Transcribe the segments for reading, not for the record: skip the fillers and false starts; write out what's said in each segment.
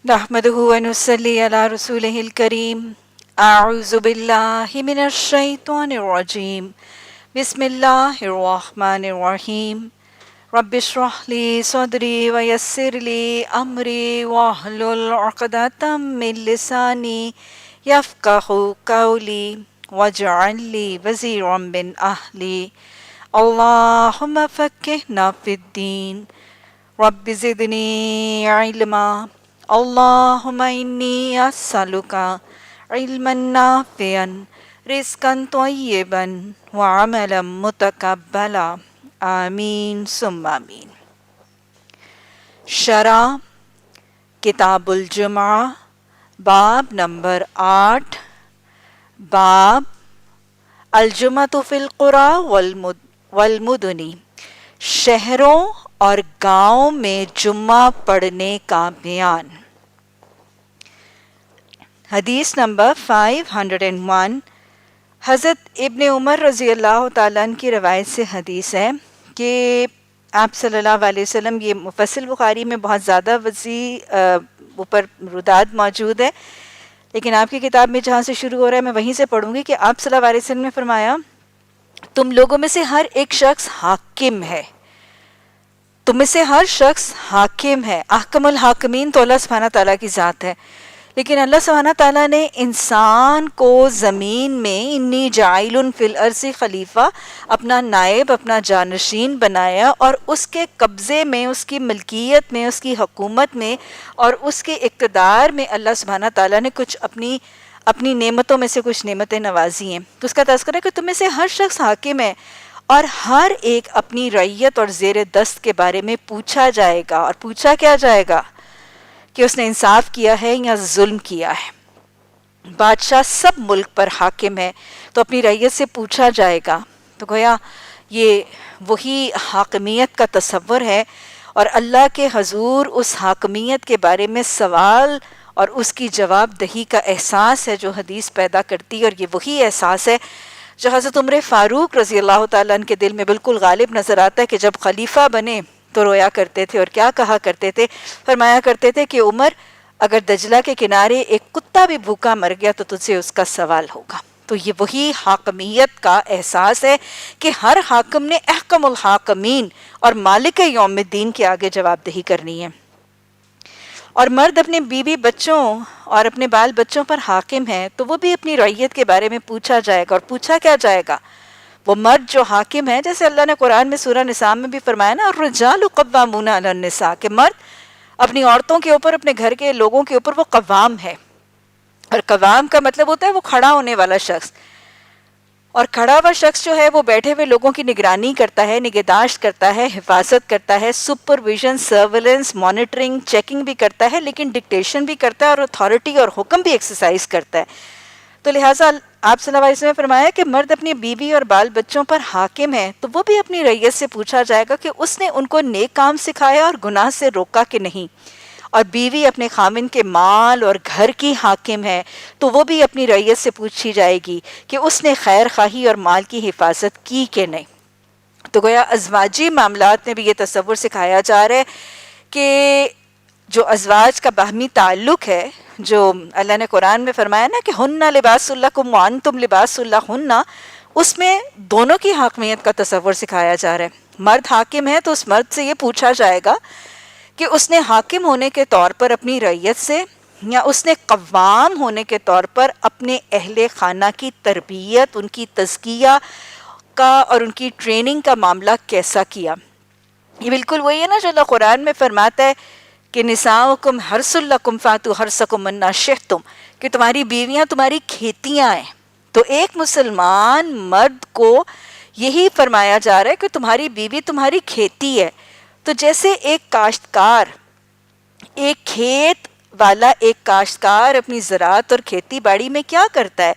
نحمده ونصلي على رسوله الكريم أعوذ بالله من الشيطان الرجيم بسم الله الرحمن الرحيم رب اشرح لي صدري ويسر لي أمري واحلل عقدة من لساني يفقه قولي واجعل لي وزيرا من أهلي اللهم فقهنا في الدين رب زدني علما اللهم إني أسألك علما نافعا رزقا طيبا وعملا متقبلا آمین ثم آمین۔ شرح کتاب الجمعہ باب نمبر 8 باب الجمعۃ فی القری والمدن، شہروں اور گاؤں میں جمعہ پڑھنے کا بیان۔ حدیث نمبر 501 حضرت ابن عمر رضی اللہ تعالیٰ عنہ کی روایت سے حدیث ہے کہ آپ صلی اللہ علیہ وسلم، یہ مفصل بخاری میں بہت زیادہ وسیع اوپر رداد موجود ہے، لیکن آپ کی کتاب میں جہاں سے شروع ہو رہا ہے میں وہیں سے پڑھوں گی کہ آپ صلی اللہ علیہ وسلم نے فرمایا تم لوگوں میں سے ہر ایک شخص حاکم ہے، تم میں سے ہر شخص حاکم ہے۔ احکم الحاکمین تو اللہ سبحانہ تعالیٰ کی ذات ہے، لیکن اللہ سبحانہ تعالیٰ نے انسان کو زمین میں انی جاعل فی الارض خلیفہ، اپنا نائب، اپنا جانشین بنایا، اور اس کے قبضے میں، اس کی ملکیت میں، اس کی حکومت میں اور اس کے اقتدار میں اللہ سبحانہ تعالیٰ نے کچھ اپنی نعمتوں میں سے کچھ نعمتیں نوازی ہیں۔ تو اس کا تذکرہ ہے کہ تم میں سے ہر شخص حاکم ہے اور ہر ایک اپنی رعیت اور زیر دست کے بارے میں پوچھا جائے گا، اور پوچھا کیا جائے گا کہ اس نے انصاف کیا ہے یا ظلم کیا ہے۔ بادشاہ سب ملک پر حاکم ہے تو اپنی رعیت سے پوچھا جائے گا۔ تو گویا یہ وہی حاکمیت کا تصور ہے، اور اللہ کے حضور اس حاکمیت کے بارے میں سوال اور اس کی جواب دہی کا احساس ہے جو حدیث پیدا کرتی ہے، اور یہ وہی احساس ہے جو حضرت عمر فاروق رضی اللہ تعالیٰ عنہ کے دل میں بالکل غالب نظر آتا ہے کہ جب خلیفہ بنے تو رویا کرتے تھے اور کیا کہا کرتے تھے، فرمایا کرتے تھے کہ عمر، اگر دجلہ کے کنارے ایک کتا بھی بھوکا مر گیا تو تجھ سے اس کا سوال ہوگا۔ تو یہ وہی حاکمیت کا احساس ہے کہ ہر حاکم نے احکم الحاکمین اور مالک یوم الدین کے آگے جواب دہی کرنی ہے۔ اور مرد اپنے بیوی بچوں اور اپنے بال بچوں پر حاکم ہے تو وہ بھی اپنی رعیت کے بارے میں پوچھا جائے گا، اور پوچھا کیا جائے گا؟ وہ مرد جو حاکم ہے، جیسے اللہ نے قرآن میں سورہ نساء میں بھی فرمایا نا، الرجال قوامون علی النساء، کہ مرد اپنی عورتوں کے اوپر، اپنے گھر کے لوگوں کے اوپر وہ قوام ہے۔ اور قوام کا مطلب ہوتا ہے وہ کھڑا ہونے والا شخص، اور کھڑا ہوا شخص جو ہے وہ بیٹھے ہوئے لوگوں کی نگرانی کرتا ہے، نگہداشت کرتا ہے، حفاظت کرتا ہے، سپرویژن، سرویلنس، مانیٹرنگ، چیکنگ بھی کرتا ہے، لیکن ڈکٹیشن بھی کرتا ہے اور اتھارٹی اور حکم بھی ایکسرسائز کرتا ہے۔ تو لہٰذا آپ صلی اللہ علیہ وسلم نے فرمایا کہ مرد اپنی بیوی اور بال بچوں پر حاکم ہے تو وہ بھی اپنی رعیت سے پوچھا جائے گا کہ اس نے ان کو نیک کام سکھایا اور گناہ سے روکا کہ نہیں۔ اور بیوی اپنے خاوند کے مال اور گھر کی حاکم ہے تو وہ بھی اپنی رعیت سے پوچھی جائے گی کہ اس نے خیر خواہی اور مال کی حفاظت کی کہ نہیں۔ تو گویا ازواجی معاملات میں بھی یہ تصور سکھایا جا رہا ہے کہ جو ازواج کا باہمی تعلق ہے، جو اللہ نے قرآن میں فرمایا نا کہ ہن لباس لکم وانتم لباس لہن، اس میں دونوں کی حاکمیت کا تصور سکھایا جا رہا ہے۔ مرد حاکم ہے تو اس مرد سے یہ پوچھا جائے گا کہ اس نے حاکم ہونے کے طور پر اپنی رعیت سے، یا اس نے قوام ہونے کے طور پر اپنے اہل خانہ کی تربیت، ان کی تزکیہ کا اور ان کی ٹریننگ کا معاملہ کیسا کیا۔ یہ بالکل وہی ہے نا جو اللہ قرآن میں فرماتا ہے کہ نساؤکم حرث لکم فاتوا حرثکم من شئتم، کہ تمہاری بیویاں تمہاری کھیتیاں ہیں۔ تو ایک مسلمان مرد کو یہی فرمایا جا رہا ہے کہ تمہاری بیوی تمہاری کھیتی ہے۔ تو جیسے ایک کاشتکار، ایک کھیت والا ایک کاشتکار اپنی زراعت اور کھیتی باڑی میں کیا کرتا ہے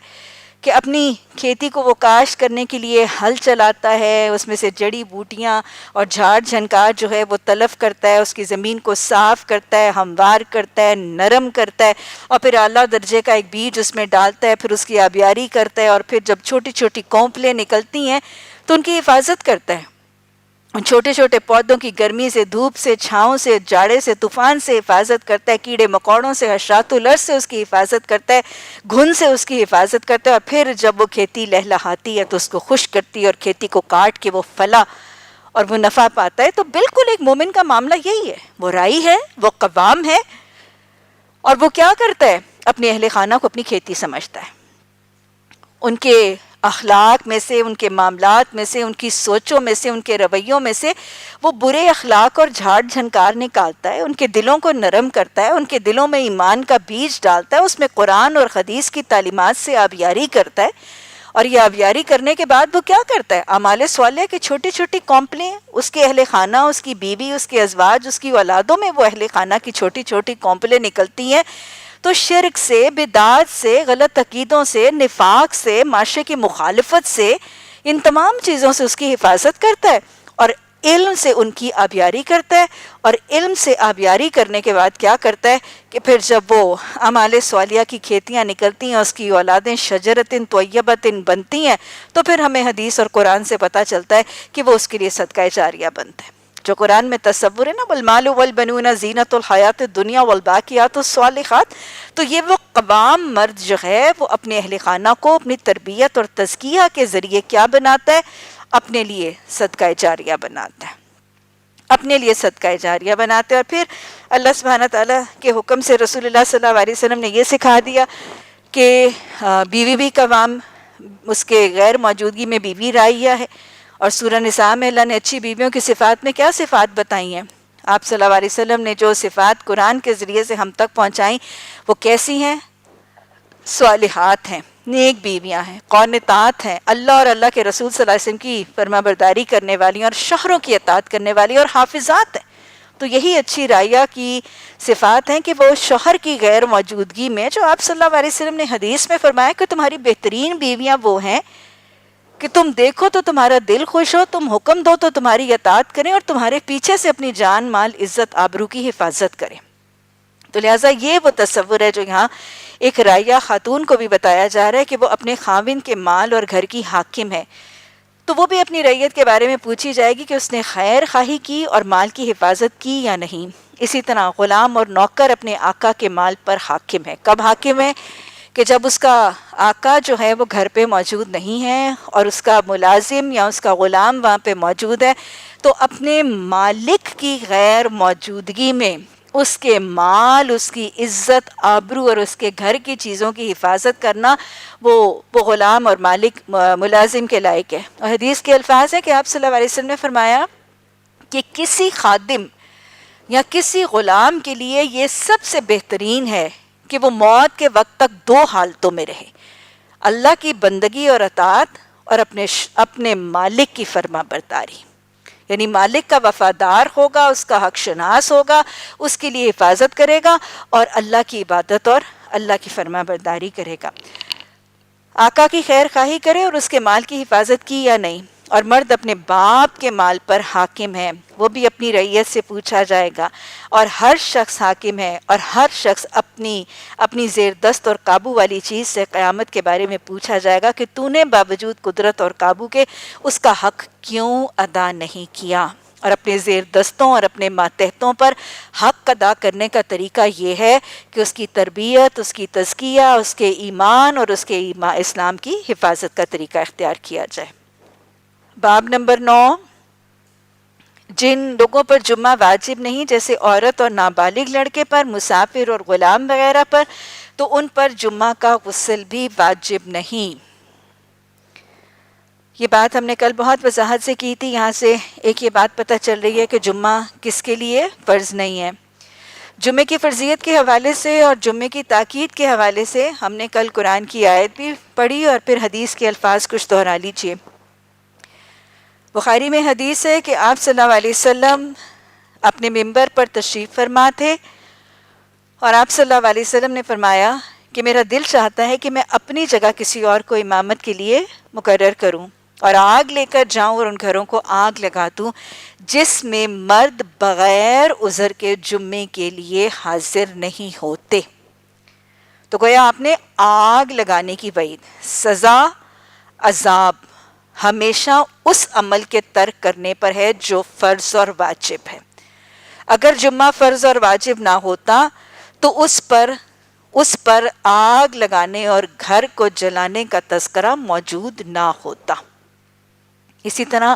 کہ اپنی کھیتی کو وہ کاشت کرنے کے لیے ہل چلاتا ہے، اس میں سے جڑی بوٹیاں اور جھاڑ جھنکار جو ہے وہ تلف کرتا ہے، اس کی زمین کو صاف کرتا ہے، ہموار کرتا ہے، نرم کرتا ہے، اور پھر اعلیٰ درجے کا ایک بیج اس میں ڈالتا ہے، پھر اس کی آبیاری کرتا ہے، اور پھر جب چھوٹی چھوٹی کونپلیں نکلتی ہیں تو ان کی حفاظت کرتا ہے۔ ان چھوٹے چھوٹے پودوں کی گرمی سے، دھوپ سے، چھاؤں سے، جاڑے سے، طوفان سے حفاظت کرتا ہے، کیڑے مکوڑوں سے، حشرات الارض سے اس کی حفاظت کرتا ہے، گھن سے اس کی حفاظت کرتا ہے، اور پھر جب وہ کھیتی لہلہاتی ہے تو اس کو خشک کرتی ہے اور کھیتی کو کاٹ کے وہ پھلا اور وہ نفع پاتا ہے۔ تو بالکل ایک مومن کا معاملہ یہی ہے، وہ رائی ہے، وہ قوام ہے، اور وہ کیا کرتا ہے؟ اپنے اہل خانہ کو اپنی کھیتی سمجھتا ہے، ان کے اخلاق میں سے، ان کے معاملات میں سے، ان کی سوچوں میں سے، ان کے رویوں میں سے وہ برے اخلاق اور جھاڑ جھنکار نکالتا ہے، ان کے دلوں کو نرم کرتا ہے، ان کے دلوں میں ایمان کا بیج ڈالتا ہے، اس میں قرآن اور حدیث کی تعلیمات سے آبیاری کرتا ہے، اور یہ آبیاری کرنے کے بعد وہ کیا کرتا ہے؟ اعمال صالحہ کی چھوٹی چھوٹی کمپلیں، اس کے اہل خانہ، اس کی بیوی، اس کے ازواج، اس کی اولادوں میں وہ اہل خانہ کی چھوٹی چھوٹی کمپلیں نکلتی ہیں، تو شرک سے، بدعات سے، غلط عقیدوں سے، نفاق سے، معاشرے کی مخالفت سے، ان تمام چیزوں سے اس کی حفاظت کرتا ہے، اور علم سے ان کی آبیاری کرتا ہے، اور علم سے آبیاری کرنے کے بعد کیا کرتا ہے کہ پھر جب وہ اعمال صالحہ کی کھیتیاں نکلتی ہیں، اس کی اولادیں شجرۃ طیبۃ بنتی ہیں، تو پھر ہمیں حدیث اور قرآن سے پتہ چلتا ہے کہ وہ اس کے لیے صدقہ جاریہ بنتا ہے۔ جو قرآن میں تصور ہے نا، والمال والبنون زینۃ الحیات الدنیا والباقیات الصالحات، تو یہ وہ قوام مرد جو ہے وہ اپنے اہل خانہ کو اپنی تربیت اور تزکیہ کے ذریعے کیا بناتا ہے؟ اپنے لیے صدقہ جاریہ بناتا ہے، اپنے لیے صدقہ جاریہ بناتے ہیں۔ اور پھر اللہ سبحانہ تعالیٰ کے حکم سے رسول اللہ صلی اللہ علیہ وسلم نے یہ سکھا دیا کہ بیوی بھی قوام، اس کے غیر موجودگی میں بیوی رائیہ ہے، اور سورہ نساء میں اللہ نے اچھی بیویوں کی صفات میں کیا صفات بتائی ہیں؟ آپ صلی اللہ علیہ وسلم نے جو صفات قرآن کے ذریعے سے ہم تک پہنچائیں وہ کیسی ہیں؟ صالحات ہیں، نیک بیویاں ہیں، قانتات ہیں، اللہ اور اللہ کے رسول صلی اللہ علیہ وسلم کی فرما برداری کرنے والی اور شوہروں کی اطاعت کرنے والی اور حافظات ہیں۔ تو یہی اچھی رائیہ کی صفات ہیں کہ وہ شوہر کی غیر موجودگی میں، جو آپ صلی اللہ علیہ وسلم نے حدیث میں فرمایا کہ تمہاری بہترین بیویاں وہ ہیں کہ تم دیکھو تو تمہارا دل خوش ہو، تم حکم دو تو تمہاری اطاعت کریں، اور تمہارے پیچھے سے اپنی جان مال عزت آبرو کی حفاظت کریں۔ تو لہٰذا یہ وہ تصور ہے جو یہاں ایک رائیہ خاتون کو بھی بتایا جا رہا ہے کہ وہ اپنے خاوند کے مال اور گھر کی حاکم ہے، تو وہ بھی اپنی رعیت کے بارے میں پوچھی جائے گی کہ اس نے خیر خواہی کی اور مال کی حفاظت کی یا نہیں۔ اسی طرح غلام اور نوکر اپنے آقا کے مال پر حاکم ہے۔ کب حاکم ہے؟ کہ جب اس کا آقا جو ہے وہ گھر پہ موجود نہیں ہے اور اس کا ملازم یا اس کا غلام وہاں پہ موجود ہے، تو اپنے مالک کی غیر موجودگی میں اس کے مال، اس کی عزت آبرو اور اس کے گھر کی چیزوں کی حفاظت کرنا وہ غلام اور مالک ملازم کے لائق ہے۔ اور حدیث کے الفاظ ہیں کہ آپ صلی اللہ علیہ وسلم نے فرمایا کہ کسی خادم یا کسی غلام کے لیے یہ سب سے بہترین ہے کہ وہ موت کے وقت تک دو حالتوں میں رہے، اللہ کی بندگی اور اطاعت، اور اپنے مالک کی فرما برداری، یعنی مالک کا وفادار ہوگا، اس کا حق شناس ہوگا، اس کے لیے حفاظت کرے گا، اور اللہ کی عبادت اور اللہ کی فرما برداری کرے گا۔ آقا کی خیر خواہی کرے اور اس کے مال کی حفاظت کی یا نہیں۔ اور مرد اپنے باپ کے مال پر حاکم ہے، وہ بھی اپنی رعیت سے پوچھا جائے گا، اور ہر شخص حاکم ہے، اور ہر شخص اپنی زیر دست اور قابو والی چیز سے قیامت کے بارے میں پوچھا جائے گا کہ تو نے باوجود قدرت اور قابو کے اس کا حق کیوں ادا نہیں کیا۔ اور اپنے زیر دستوں اور اپنے ماتحتوں پر حق ادا کرنے کا طریقہ یہ ہے کہ اس کی تربیت، اس کی تزکیہ، اس کے ایمان اور اس کے اسلام کی حفاظت کا طریقہ اختیار کیا جائے۔ باب نمبر 9، جن لوگوں پر جمعہ واجب نہیں، جیسے عورت اور نابالغ لڑکے پر، مسافر اور غلام وغیرہ پر، تو ان پر جمعہ کا غسل بھی واجب نہیں۔ یہ بات ہم نے کل بہت وضاحت سے کی تھی۔ یہاں سے ایک یہ بات پتہ چل رہی ہے کہ جمعہ کس کے لیے فرض نہیں ہے۔ جمعے کی فرضیت کے حوالے سے اور جمعے کی تاکید کے حوالے سے ہم نے کل قرآن کی آیت بھی پڑھی اور پھر حدیث کے الفاظ کچھ دہرا لیجیے۔ بخاری میں حدیث ہے کہ آپ صلی اللہ علیہ وسلم اپنے ممبر پر تشریف فرما تھے، اور آپ صلی اللہ علیہ وسلم نے فرمایا کہ میرا دل چاہتا ہے کہ میں اپنی جگہ کسی اور کو امامت کے لیے مقرر کروں اور آگ لے کر جاؤں اور ان گھروں کو آگ لگا دوں جس میں مرد بغیر عذر کے جمعے کے لیے حاضر نہیں ہوتے۔ تو گویا آپ نے آگ لگانے کی وعید، سزا، عذاب، ہمیشہ اس عمل کے ترک کرنے پر ہے جو فرض اور واجب ہے۔ اگر جمعہ فرض اور واجب نہ ہوتا تو اس پر آگ لگانے اور گھر کو جلانے کا تذکرہ موجود نہ ہوتا۔ اسی طرح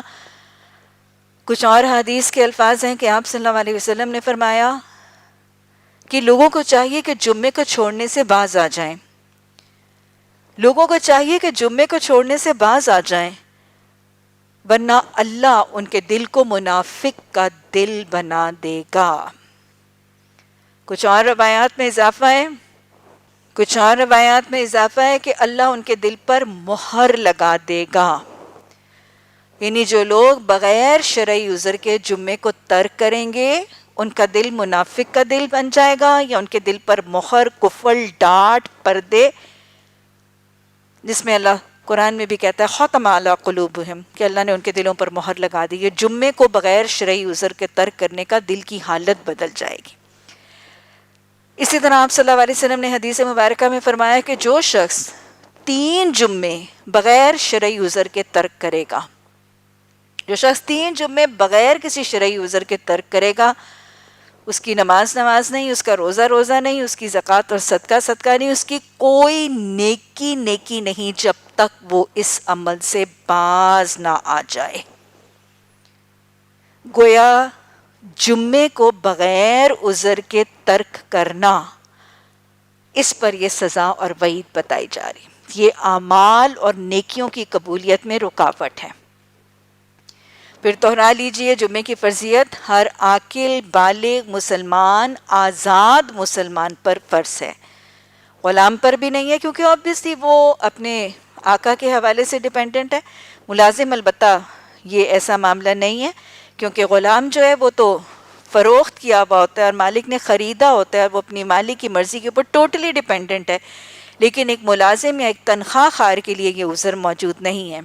کچھ اور حدیث کے الفاظ ہیں کہ آپ صلی اللہ علیہ وسلم نے فرمایا کہ لوگوں کو چاہیے کہ جمعے کو چھوڑنے سے باز آ جائیں، لوگوں کو چاہیے کہ جمعے کو چھوڑنے سے باز آ جائیں، ورنہ اللہ ان کے دل کو منافق کا دل بنا دے گا۔ کچھ اور روایات میں اضافہ ہے کہ اللہ ان کے دل پر مہر لگا دے گا، یعنی جو لوگ بغیر شرعی عذر کے جمعے کو ترک کریں گے ان کا دل منافق کا دل بن جائے گا، یا ان کے دل پر مہر، کفل، ڈانٹ، پردے، جس میں اللہ قرآن میں بھی کہتا ہے ختم علی قلوبہم، کہ اللہ نے ان کے دلوں پر مہر لگا دی۔ یہ جمعے کو بغیر شرعی عذر کے ترک کرنے کا دل کی حالت بدل جائے گی۔ اسی طرح آپ صلی اللہ علیہ وسلم نے حدیث مبارکہ میں فرمایا کہ جو شخص 3 جمعے بغیر شرعی عذر کے ترک کرے گا، جو شخص 3 جمعے بغیر کسی شرعی عذر کے ترک کرے گا، اس کی نماز نہیں، اس کا روزہ نہیں، اس کی زکوٰۃ اور صدقہ نہیں، اس کی کوئی نیکی نہیں جب تک وہ اس عمل سے باز نہ آ جائے۔ گویا جمعے کو بغیر عذر کے ترک کرنا، اس پر یہ سزا اور وعید بتائی جا رہی، یہ اعمال اور نیکیوں کی قبولیت میں رکاوٹ ہے۔ پھر دہرا لیجئے جمعے کی فرضیت ہر عاقل بالغ مسلمان، آزاد مسلمان پر فرض ہے، غلام پر بھی نہیں ہے، کیونکہ obviously وہ اپنے آقا کے حوالے سے ڈیپینڈنٹ ہے۔ ملازم البتہ یہ ایسا معاملہ نہیں ہے، کیونکہ غلام جو ہے وہ تو فروخت کیا ہوا ہوتا ہے اور مالک نے خریدا ہوتا ہے، وہ اپنی مالک کی مرضی کے اوپر ٹوٹلی ڈیپینڈنٹ ہے، لیکن ایک ملازم یا ایک تنخواہ خار کے لیے یہ عذر موجود نہیں ہے۔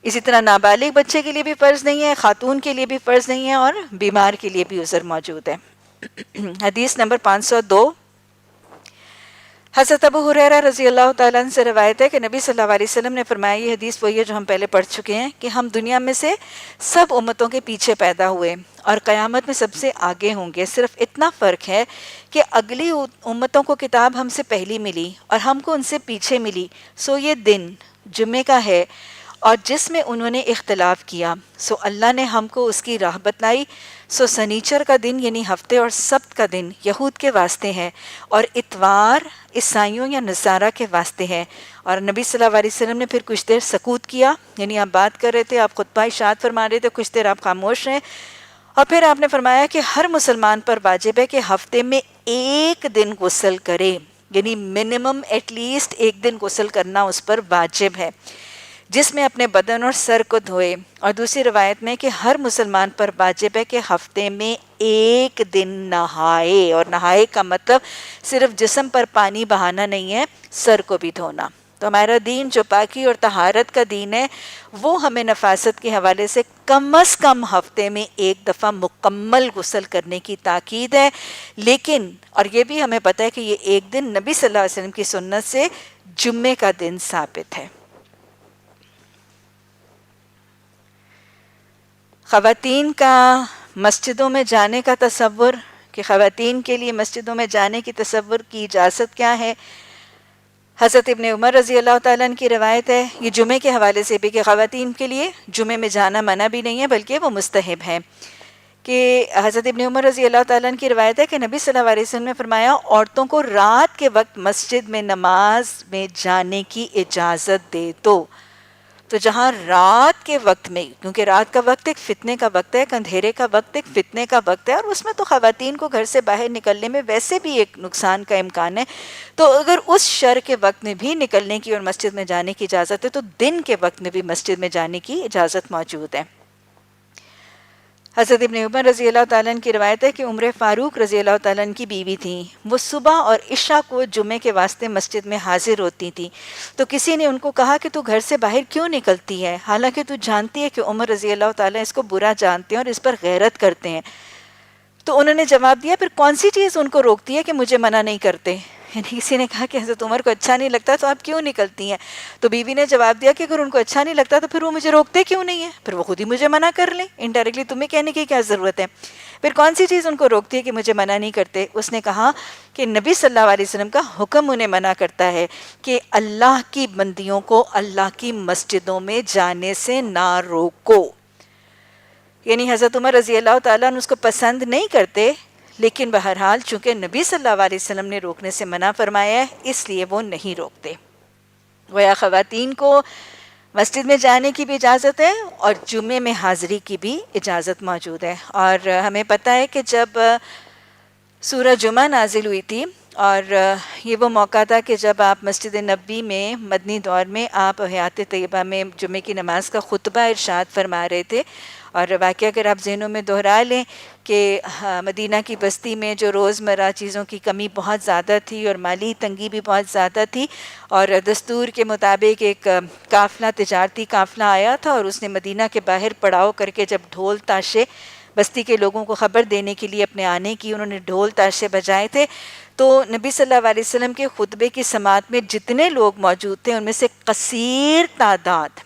اسی طرح نابالغ بچے کے لیے بھی فرض نہیں ہے، خاتون کے لیے بھی فرض نہیں ہے، اور بیمار کے لیے بھی عذر موجود ہے۔ حدیث نمبر 502، حضرت ابو ہریرہ رضی اللہ تعالیٰ عنہ سے روایت ہے کہ نبی صلی اللہ علیہ وسلم نے فرمایا، یہ حدیث وہی ہے جو ہم پہلے پڑھ چکے ہیں، کہ ہم دنیا میں سے سب امتوں کے پیچھے پیدا ہوئے اور قیامت میں سب سے آگے ہوں گے، صرف اتنا فرق ہے کہ اگلی امتوں کو کتاب ہم سے پہلی ملی اور ہم کو ان سے پیچھے ملی، سو یہ دن جمعے کا ہے، اور جس میں انہوں نے اختلاف کیا سو اللہ نے ہم کو اس کی راہ بتلائی، سو سنیچر کا دن یعنی ہفتے اور سبت کا دن یہود کے واسطے ہے، اور اتوار عیسائیوں یا نصارہ کے واسطے ہے۔ اور نبی صلی اللہ علیہ وسلم نے پھر کچھ دیر سکوت کیا، یعنی آپ بات کر رہے تھے، آپ خطبہ ارشاد فرما رہے تھے، کچھ دیر آپ خاموش رہیں، اور پھر آپ نے فرمایا کہ ہر مسلمان پر واجب ہے کہ ہفتے میں 1 دن غسل کرے، یعنی منیمم ایٹ لیسٹ 1 دن غسل کرنا اس پر واجب ہے، جس میں اپنے بدن اور سر کو دھوئے۔ اور دوسری روایت میں کہ ہر مسلمان پر واجب ہے کہ ہفتے میں 1 دن نہائے، اور نہائے کا مطلب صرف جسم پر پانی بہانا نہیں ہے، سر کو بھی دھونا۔ تو ہمارا دین جو پاکی اور طہارت کا دین ہے، وہ ہمیں نفاست کے حوالے سے کم از کم ہفتے میں 1 دفعہ مکمل غسل کرنے کی تاکید ہے، لیکن اور یہ بھی ہمیں پتہ ہے کہ یہ 1 دن نبی صلی اللہ علیہ وسلم کی سنت سے جمعے کا دن ثابت ہے۔ خواتین کا مسجدوں میں جانے کا تصور، کہ خواتین کے لیے مسجدوں میں جانے کی تصور کی اجازت کیا ہے؟ حضرت ابن عمر رضی اللہ تعالیٰ عنہ کی روایت ہے، یہ جمعے کے حوالے سے بھی، کہ خواتین کے لیے جمعے میں جانا منع بھی نہیں ہے بلکہ وہ مستحب ہے، کہ حضرت ابن عمر رضی اللہ تعالیٰ عنہ کی روایت ہے کہ نبی صلی اللہ علیہ وسلم نے فرمایا، عورتوں کو رات کے وقت مسجد میں نماز میں جانے کی اجازت دے دو۔ تو جہاں رات کے وقت میں، کیونکہ رات کا وقت ایک فتنے کا وقت ہے، اندھیرے کا وقت ایک فتنے کا وقت ہے، اور اس میں تو خواتین کو گھر سے باہر نکلنے میں ویسے بھی ایک نقصان کا امکان ہے، تو اگر اس شر کے وقت میں بھی نکلنے کی اور مسجد میں جانے کی اجازت ہے تو دن کے وقت میں بھی مسجد میں جانے کی اجازت موجود ہے۔ حضرت ابن عمر رضی اللہ تعالیٰ عنہ کی روایت ہے کہ عمر فاروق رضی اللہ تعالیٰ عنہ کی بیوی تھیں، وہ صبح اور عشاء کو جمعے کے واسطے مسجد میں حاضر ہوتی تھیں، تو کسی نے ان کو کہا کہ تو گھر سے باہر کیوں نکلتی ہے، حالانکہ تو جانتی ہے کہ عمر رضی اللہ تعالیٰ اس کو برا جانتے ہیں اور اس پر غیرت کرتے ہیں۔ تو انہوں نے جواب دیا، پھر کون سی چیز ان کو روکتی ہے کہ مجھے منع نہیں کرتے؟ یعنی کسی نے کہا کہ حضرت عمر کو اچھا نہیں لگتا تو آپ کیوں نکلتی ہیں؟ تو بیوی نے جواب دیا کہ اگر ان کو اچھا نہیں لگتا تو پھر وہ مجھے روکتے کیوں نہیں ہیں؟ پھر وہ خود ہی مجھے منع کر لیں، انڈائریکٹلی تمہیں کہنے کی کیا ضرورت ہے؟ پھر کون سی چیز ان کو روکتی ہے کہ مجھے منع نہیں کرتے؟ اس نے کہا کہ نبی صلی اللہ علیہ وسلم کا حکم انہیں منع کرتا ہے کہ اللہ کی بندیوں کو اللہ کی مسجدوں میں جانے سے نہ روکو۔ یعنی حضرت عمر رضی اللہ تعالیٰ عنہ اس کو پسند نہیں کرتے، لیکن بہرحال چونکہ نبی صلی اللہ علیہ وسلم نے روکنے سے منع فرمایا ہے اس لیے وہ نہیں روکتے۔ گویا خواتین کو مسجد میں جانے کی بھی اجازت ہے اور جمعے میں حاضری کی بھی اجازت موجود ہے۔ اور ہمیں پتہ ہے کہ جب سورہ جمعہ نازل ہوئی تھی اور یہ وہ موقع تھا کہ جب آپ مسجد نبوی میں مدنی دور میں آپ حیات طیبہ میں جمعے کی نماز کا خطبہ ارشاد فرما رہے تھے، اور واقعہ اگر آپ ذہنوں میں دہرا لیں کہ مدینہ کی بستی میں جو روزمرہ چیزوں کی کمی بہت زیادہ تھی اور مالی تنگی بھی بہت زیادہ تھی، اور دستور کے مطابق ایک قافلہ تجارتی قافلہ آیا تھا اور اس نے مدینہ کے باہر پڑاؤ کر کے جب ڈھول تاشے بستی کے لوگوں کو خبر دینے کے لیے اپنے آنے کی انہوں نے ڈھول تاشے بجائے تھے، تو نبی صلی اللہ علیہ وسلم کے خطبے کی سماعت میں جتنے لوگ موجود تھے ان میں سے کثیر تعداد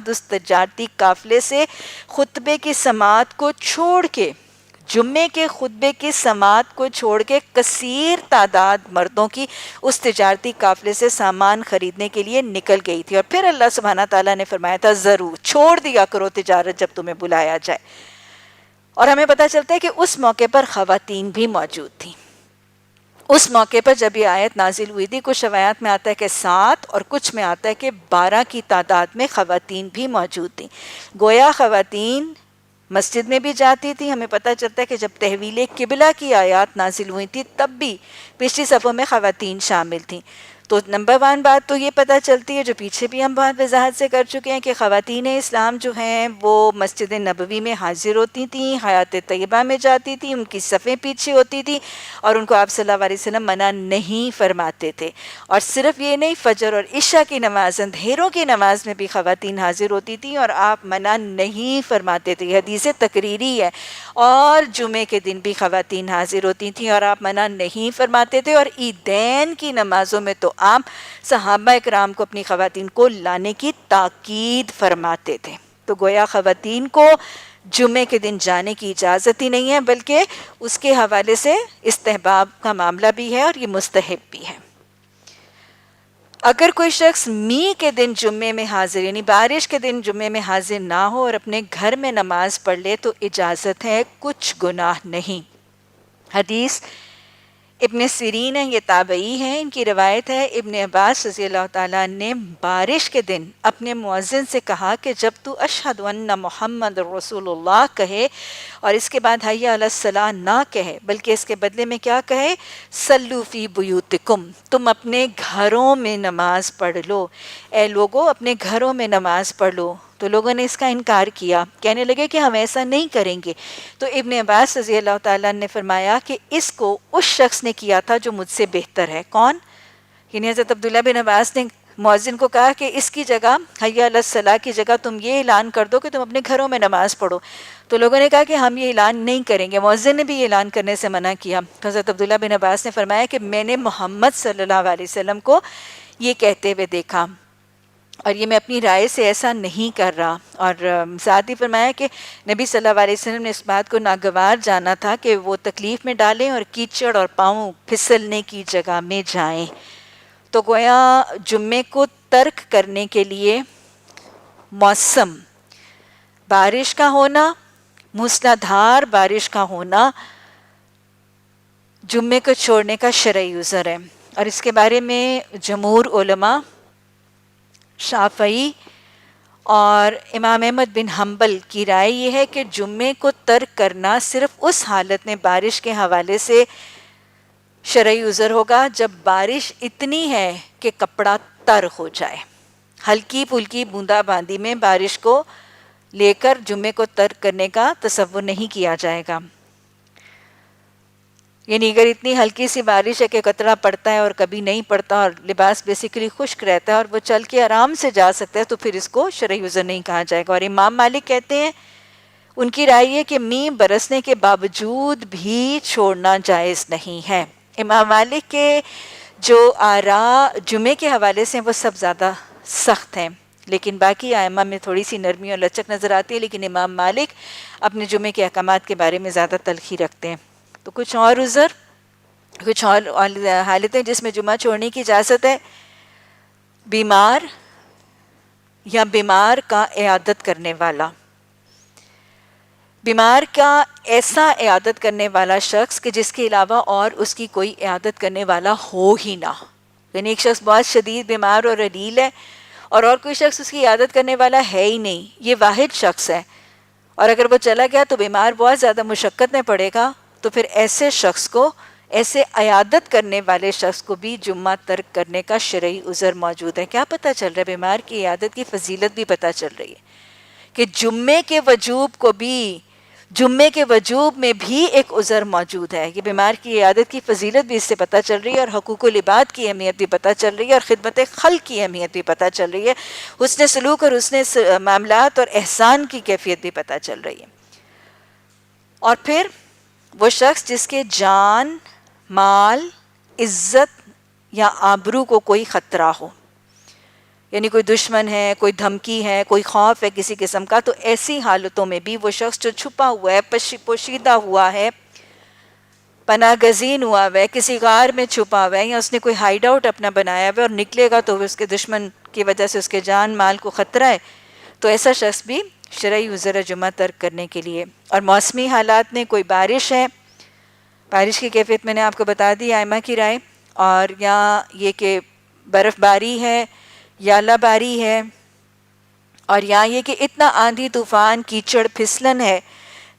اس تجارتی قافلے سے خطبے کی سماعت کو چھوڑ کے، جمعے کے خطبے کی سماعت کو چھوڑ کے کثیر تعداد مردوں کی اس تجارتی قافلے سے سامان خریدنے کے لیے نکل گئی تھی۔ اور پھر اللہ سبحانہ تعالیٰ نے فرمایا تھا ضرور چھوڑ دیا کرو تجارت جب تمہیں بلایا جائے۔ اور ہمیں پتہ چلتا ہے کہ اس موقع پر خواتین بھی موجود تھیں۔ اس موقع پر جب یہ آیت نازل ہوئی تھی، کچھ روایات میں آتا ہے کہ 7 اور کچھ میں آتا ہے کہ 12 کی تعداد میں خواتین بھی موجود تھیں۔ گویا خواتین مسجد میں بھی جاتی تھی۔ ہمیں پتہ چلتا ہے کہ جب تحویل قبلہ کی آیات نازل ہوئی تھی تب بھی پچھلی صفوں میں خواتین شامل تھیں۔ تو نمبر 1 بات تو یہ پتہ چلتی ہے جو پیچھے بھی ہم بہت وضاحت سے کر چکے ہیں کہ خواتین اسلام جو ہیں وہ مسجد نبوی میں حاضر ہوتی تھیں، حیات طیبہ میں جاتی تھیں، ان کی صفیں پیچھے ہوتی تھیں اور ان کو آپ صلی اللہ علیہ وسلم منع نہیں فرماتے تھے۔ اور صرف یہ نہیں، فجر اور عشاء کی نماز، اندھیروں کی نماز میں بھی خواتین حاضر ہوتی تھیں اور آپ منع نہیں فرماتے تھے۔ یہ حدیث تقریری ہے۔ اور جمعے کے دن بھی خواتین حاضر ہوتی تھیں اور آپ منع نہیں فرماتے تھے، اور عیدین کی نمازوں میں تو آپ صحابہ اکرام کو اپنی خواتین کو لانے کی تاکید فرماتے تھے۔ تو گویا خواتین کو جمعے کے دن جانے کی اجازت ہی نہیں ہے، بلکہ اس کے حوالے سے استحباب کا معاملہ بھی ہے اور یہ مستحب بھی ہے۔ اگر کوئی شخص می کے دن جمعے میں حاضر، یعنی بارش کے دن جمعے میں حاضر نہ ہو اور اپنے گھر میں نماز پڑھ لے تو اجازت ہے، کچھ گناہ نہیں۔ حدیث ابن سیرین ہے، یہ تابعی ہیں، ان کی روایت ہے ابن عباس رضی اللہ تعالیٰ نے بارش کے دن اپنے مؤذن سے کہا کہ جب تو اشہد ان محمد رسول اللہ کہے اور اس کے بعد حی علی الصلاۃ نہ کہے، بلکہ اس کے بدلے میں کیا کہے، صلو فی بیوتکم، تم اپنے گھروں میں نماز پڑھ لو، اے لوگو اپنے گھروں میں نماز پڑھ لو۔ تو لوگوں نے اس کا انکار کیا، کہنے لگے کہ ہم ایسا نہیں کریں گے۔ تو ابن عباس رضی اللہ تعالیٰ نے فرمایا کہ اس کو اس شخص نے کیا تھا جو مجھ سے بہتر ہے۔ کون؟ یعنی حضرت عبداللہ بن عباس نے مؤذن کو کہا کہ اس کی جگہ حی علی الصلاۃ کی جگہ تم یہ اعلان کر دو کہ تم اپنے گھروں میں نماز پڑھو۔ تو لوگوں نے کہا کہ ہم یہ اعلان نہیں کریں گے، مؤذن نے بھی یہ اعلان کرنے سے منع کیا۔ حضرت عبداللہ بن عباس نے فرمایا کہ میں نے محمد صلی اللہ علیہ وسلم کو یہ کہتے ہوئے دیکھا اور یہ میں اپنی رائے سے ایسا نہیں کر رہا۔ اور ساتھ ہی فرمایا کہ نبی صلی اللہ علیہ وسلم نے اس بات کو ناگوار جانا تھا کہ وہ تکلیف میں ڈالیں اور کیچڑ اور پاؤں پھسلنے کی جگہ میں جائیں۔ تو گویا جمعے کو ترک کرنے کے لیے موسم، بارش کا ہونا، موسلادھار بارش کا ہونا جمعے کو چھوڑنے کا شرعی عذر ہے۔ اور اس کے بارے میں جمہور علماء، شافعی اور امام احمد بن حنبل کی رائے یہ ہے کہ جمعے کو ترک کرنا صرف اس حالت میں بارش کے حوالے سے شرعی عذر ہوگا جب بارش اتنی ہے کہ کپڑا تر ہو جائے۔ ہلکی پھلکی بوندا باندی میں بارش کو لے کر جمعے کو ترک کرنے کا تصور نہیں کیا جائے گا۔ یعنی اگر اتنی ہلکی سی بارش ہے کہ قطرہ پڑتا ہے اور کبھی نہیں پڑتا اور لباس بیسیکلی خشک رہتا ہے اور وہ چل کے آرام سے جا سکتا ہے تو پھر اس کو شرعی عذر نہیں کہا جائے گا۔ اور امام مالک کہتے ہیں، ان کی رائے ہے کہ می برسنے کے باوجود بھی چھوڑنا جائز نہیں ہے۔ امام مالک کے جو آراء جمعے کے حوالے سے وہ سب زیادہ سخت ہیں، لیکن باقی ائمہ میں تھوڑی سی نرمی اور لچک نظر آتی ہے، لیکن امام مالک اپنے جمعے کے احکامات کے بارے میں زیادہ تلخی رکھتے ہیں۔ تو کچھ اور عذر، کچھ اور حالتیں جس میں جمعہ چھوڑنے کی اجازت ہے: بیمار یا بیمار کا عیادت کرنے والا، بیمار کا ایسا عیادت کرنے والا شخص کہ جس کے علاوہ اور اس کی کوئی عیادت کرنے والا ہو ہی نہ، یعنی ایک شخص بہت شدید بیمار اور علیل ہے اور کوئی شخص اس کی عیادت کرنے والا ہے ہی نہیں، یہ واحد شخص ہے، اور اگر وہ چلا گیا تو بیمار بہت زیادہ مشقت میں پڑے گا، تو پھر ایسے شخص کو، ایسے عیادت کرنے والے شخص کو بھی جمعہ ترک کرنے کا شرعی عذر موجود ہے۔ کیا پتہ چل رہا ہے؟ بیمار کی عیادت کی فضیلت بھی پتہ چل رہی ہے کہ جمعے کے وجوب کو بھی، جمعے کے وجوب میں بھی ایک عذر موجود ہے۔ یہ بیمار کی عیادت کی فضیلت بھی اس سے پتہ چل رہی ہے، اور حقوق العباد کی اہمیت بھی پتہ چل رہی ہے، اور خدمت خلق کی اہمیت بھی پتہ چل رہی ہے، حسن سلوک اور حسن معاملات اور احسان کی کیفیت بھی پتہ چل رہی ہے۔ اور پھر وہ شخص جس کے جان، مال، عزت یا آبرو کو کوئی خطرہ ہو، یعنی کوئی دشمن ہے، کوئی دھمکی ہے، کوئی خوف ہے کسی قسم کا، تو ایسی حالتوں میں بھی وہ شخص جو چھپا ہوا ہے، پوشیدہ ہوا ہے، پناہ گزین ہوا ہے، کسی غار میں چھپا ہوا ہے، یا اس نے کوئی ہائیڈ آؤٹ اپنا بنایا ہوا ہے اور نکلے گا تو اس کے دشمن کی وجہ سے اس کے جان مال کو خطرہ ہے، تو ایسا شخص بھی شرعی عذر ہے جمعہ ترک کرنے کے لیے۔ اور موسمی حالات میں کوئی بارش ہے، بارش کی کیفیت میں نے آپ کو بتا دی ائمہ کی رائے، اور یا یہ کہ برف باری ہے یا اللہ باری ہے، اور یا یہ کہ اتنا آندھی طوفان کیچڑ پھسلن ہے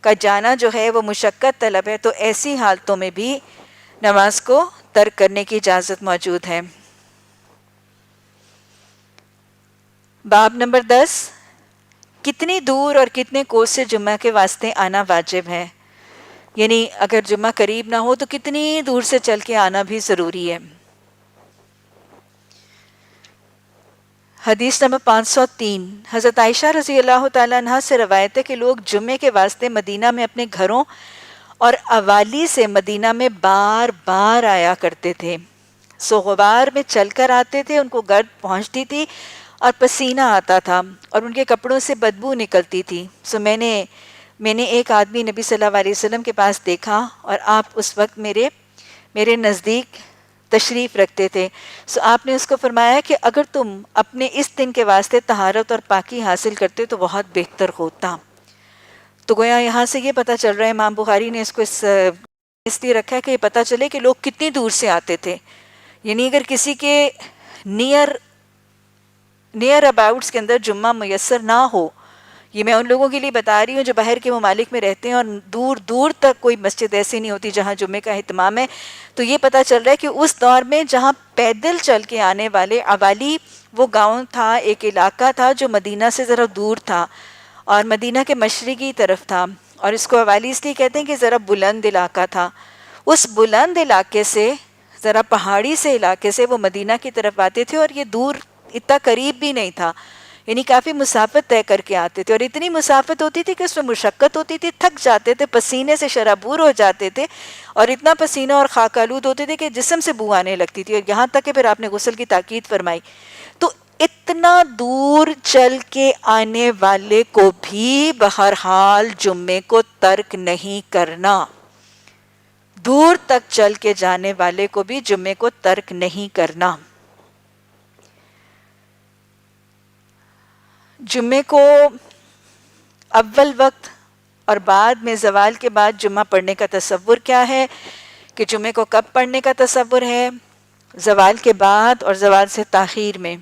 کا جانا جو ہے وہ مشقت طلب ہے، تو ایسی حالتوں میں بھی نماز کو ترک کرنے کی اجازت موجود ہے۔ باب نمبر 10، کتنی دور اور کتنے کوس سے جمعہ کے واسطے آنا واجب ہے، یعنی اگر جمعہ قریب نہ ہو تو کتنی دور سے چل کے آنا بھی ضروری ہے۔ حدیث نمبر 503، حضرت عائشہ رضی اللہ تعالیٰ عنہ سے روایت ہے کہ لوگ جمعے کے واسطے مدینہ میں اپنے گھروں اور اوالی سے مدینہ میں بار بار آیا کرتے تھے، سو غبار میں چل کر آتے تھے، ان کو گرد پہنچتی تھی اور پسینہ آتا تھا اور ان کے کپڑوں سے بدبو نکلتی تھی، سو میں نے ایک آدمی نبی صلی اللہ علیہ وسلم کے پاس دیکھا اور آپ اس وقت میرے نزدیک تشریف رکھتے تھے، سو آپ نے اس کو فرمایا کہ اگر تم اپنے اس دن کے واسطے طہارت اور پاکی حاصل کرتے تو بہت بہتر ہوتا۔ تو گویا یہاں سے یہ پتہ چل رہا ہے، امام بخاری نے اس کو اس لیے رکھا ہے کہ یہ پتہ چلے کہ لوگ کتنی دور سے آتے تھے، یعنی اگر کسی کے نیئر اباؤٹس کے اندر جمعہ میسر نہ ہو، یہ میں ان لوگوں کے لیے بتا رہی ہوں جو باہر کے ممالک میں رہتے ہیں اور دور دور تک کوئی مسجد ایسی نہیں ہوتی جہاں جمعے کا اہتمام ہے، تو یہ پتہ چل رہا ہے کہ اس دور میں جہاں پیدل چل کے آنے والے اوالی، وہ گاؤں تھا، ایک علاقہ تھا جو مدینہ سے ذرا دور تھا اور مدینہ کے مشرقی طرف تھا، اور اس کو اوالی اس لیے کہتے ہیں کہ ذرا بلند علاقہ تھا، اس بلند علاقے سے، ذرا پہاڑی سے علاقے سے وہ مدینہ کی طرف آتے تھے، اور یہ دور اتنا قریب بھی نہیں تھا، یعنی کافی مسافت طے کر کے آتے تھے، اور اتنی مسافت ہوتی تھی کہ اس میں مشقت ہوتی تھی، تھک جاتے تھے، پسینے سے شرابور ہو جاتے تھے، اور اتنا پسینہ اور خاک آلود ہوتے تھے کہ جسم سے بو آنے لگتی تھی، اور یہاں تک کہ پھر آپ نے غسل کی تاکید فرمائی۔ تو اتنا دور چل کے آنے والے کو بھی بہرحال جمعے کو ترک نہیں کرنا، دور تک چل کے جانے والے کو بھی جمعے کو ترک نہیں کرنا۔ جمعے کو اول وقت اور بعد میں زوال کے بعد جمعہ پڑھنے کا تصور کیا ہے، کہ جمعے کو کب پڑھنے کا تصور ہے؟ زوال کے بعد اور زوال سے تاخیر میں۔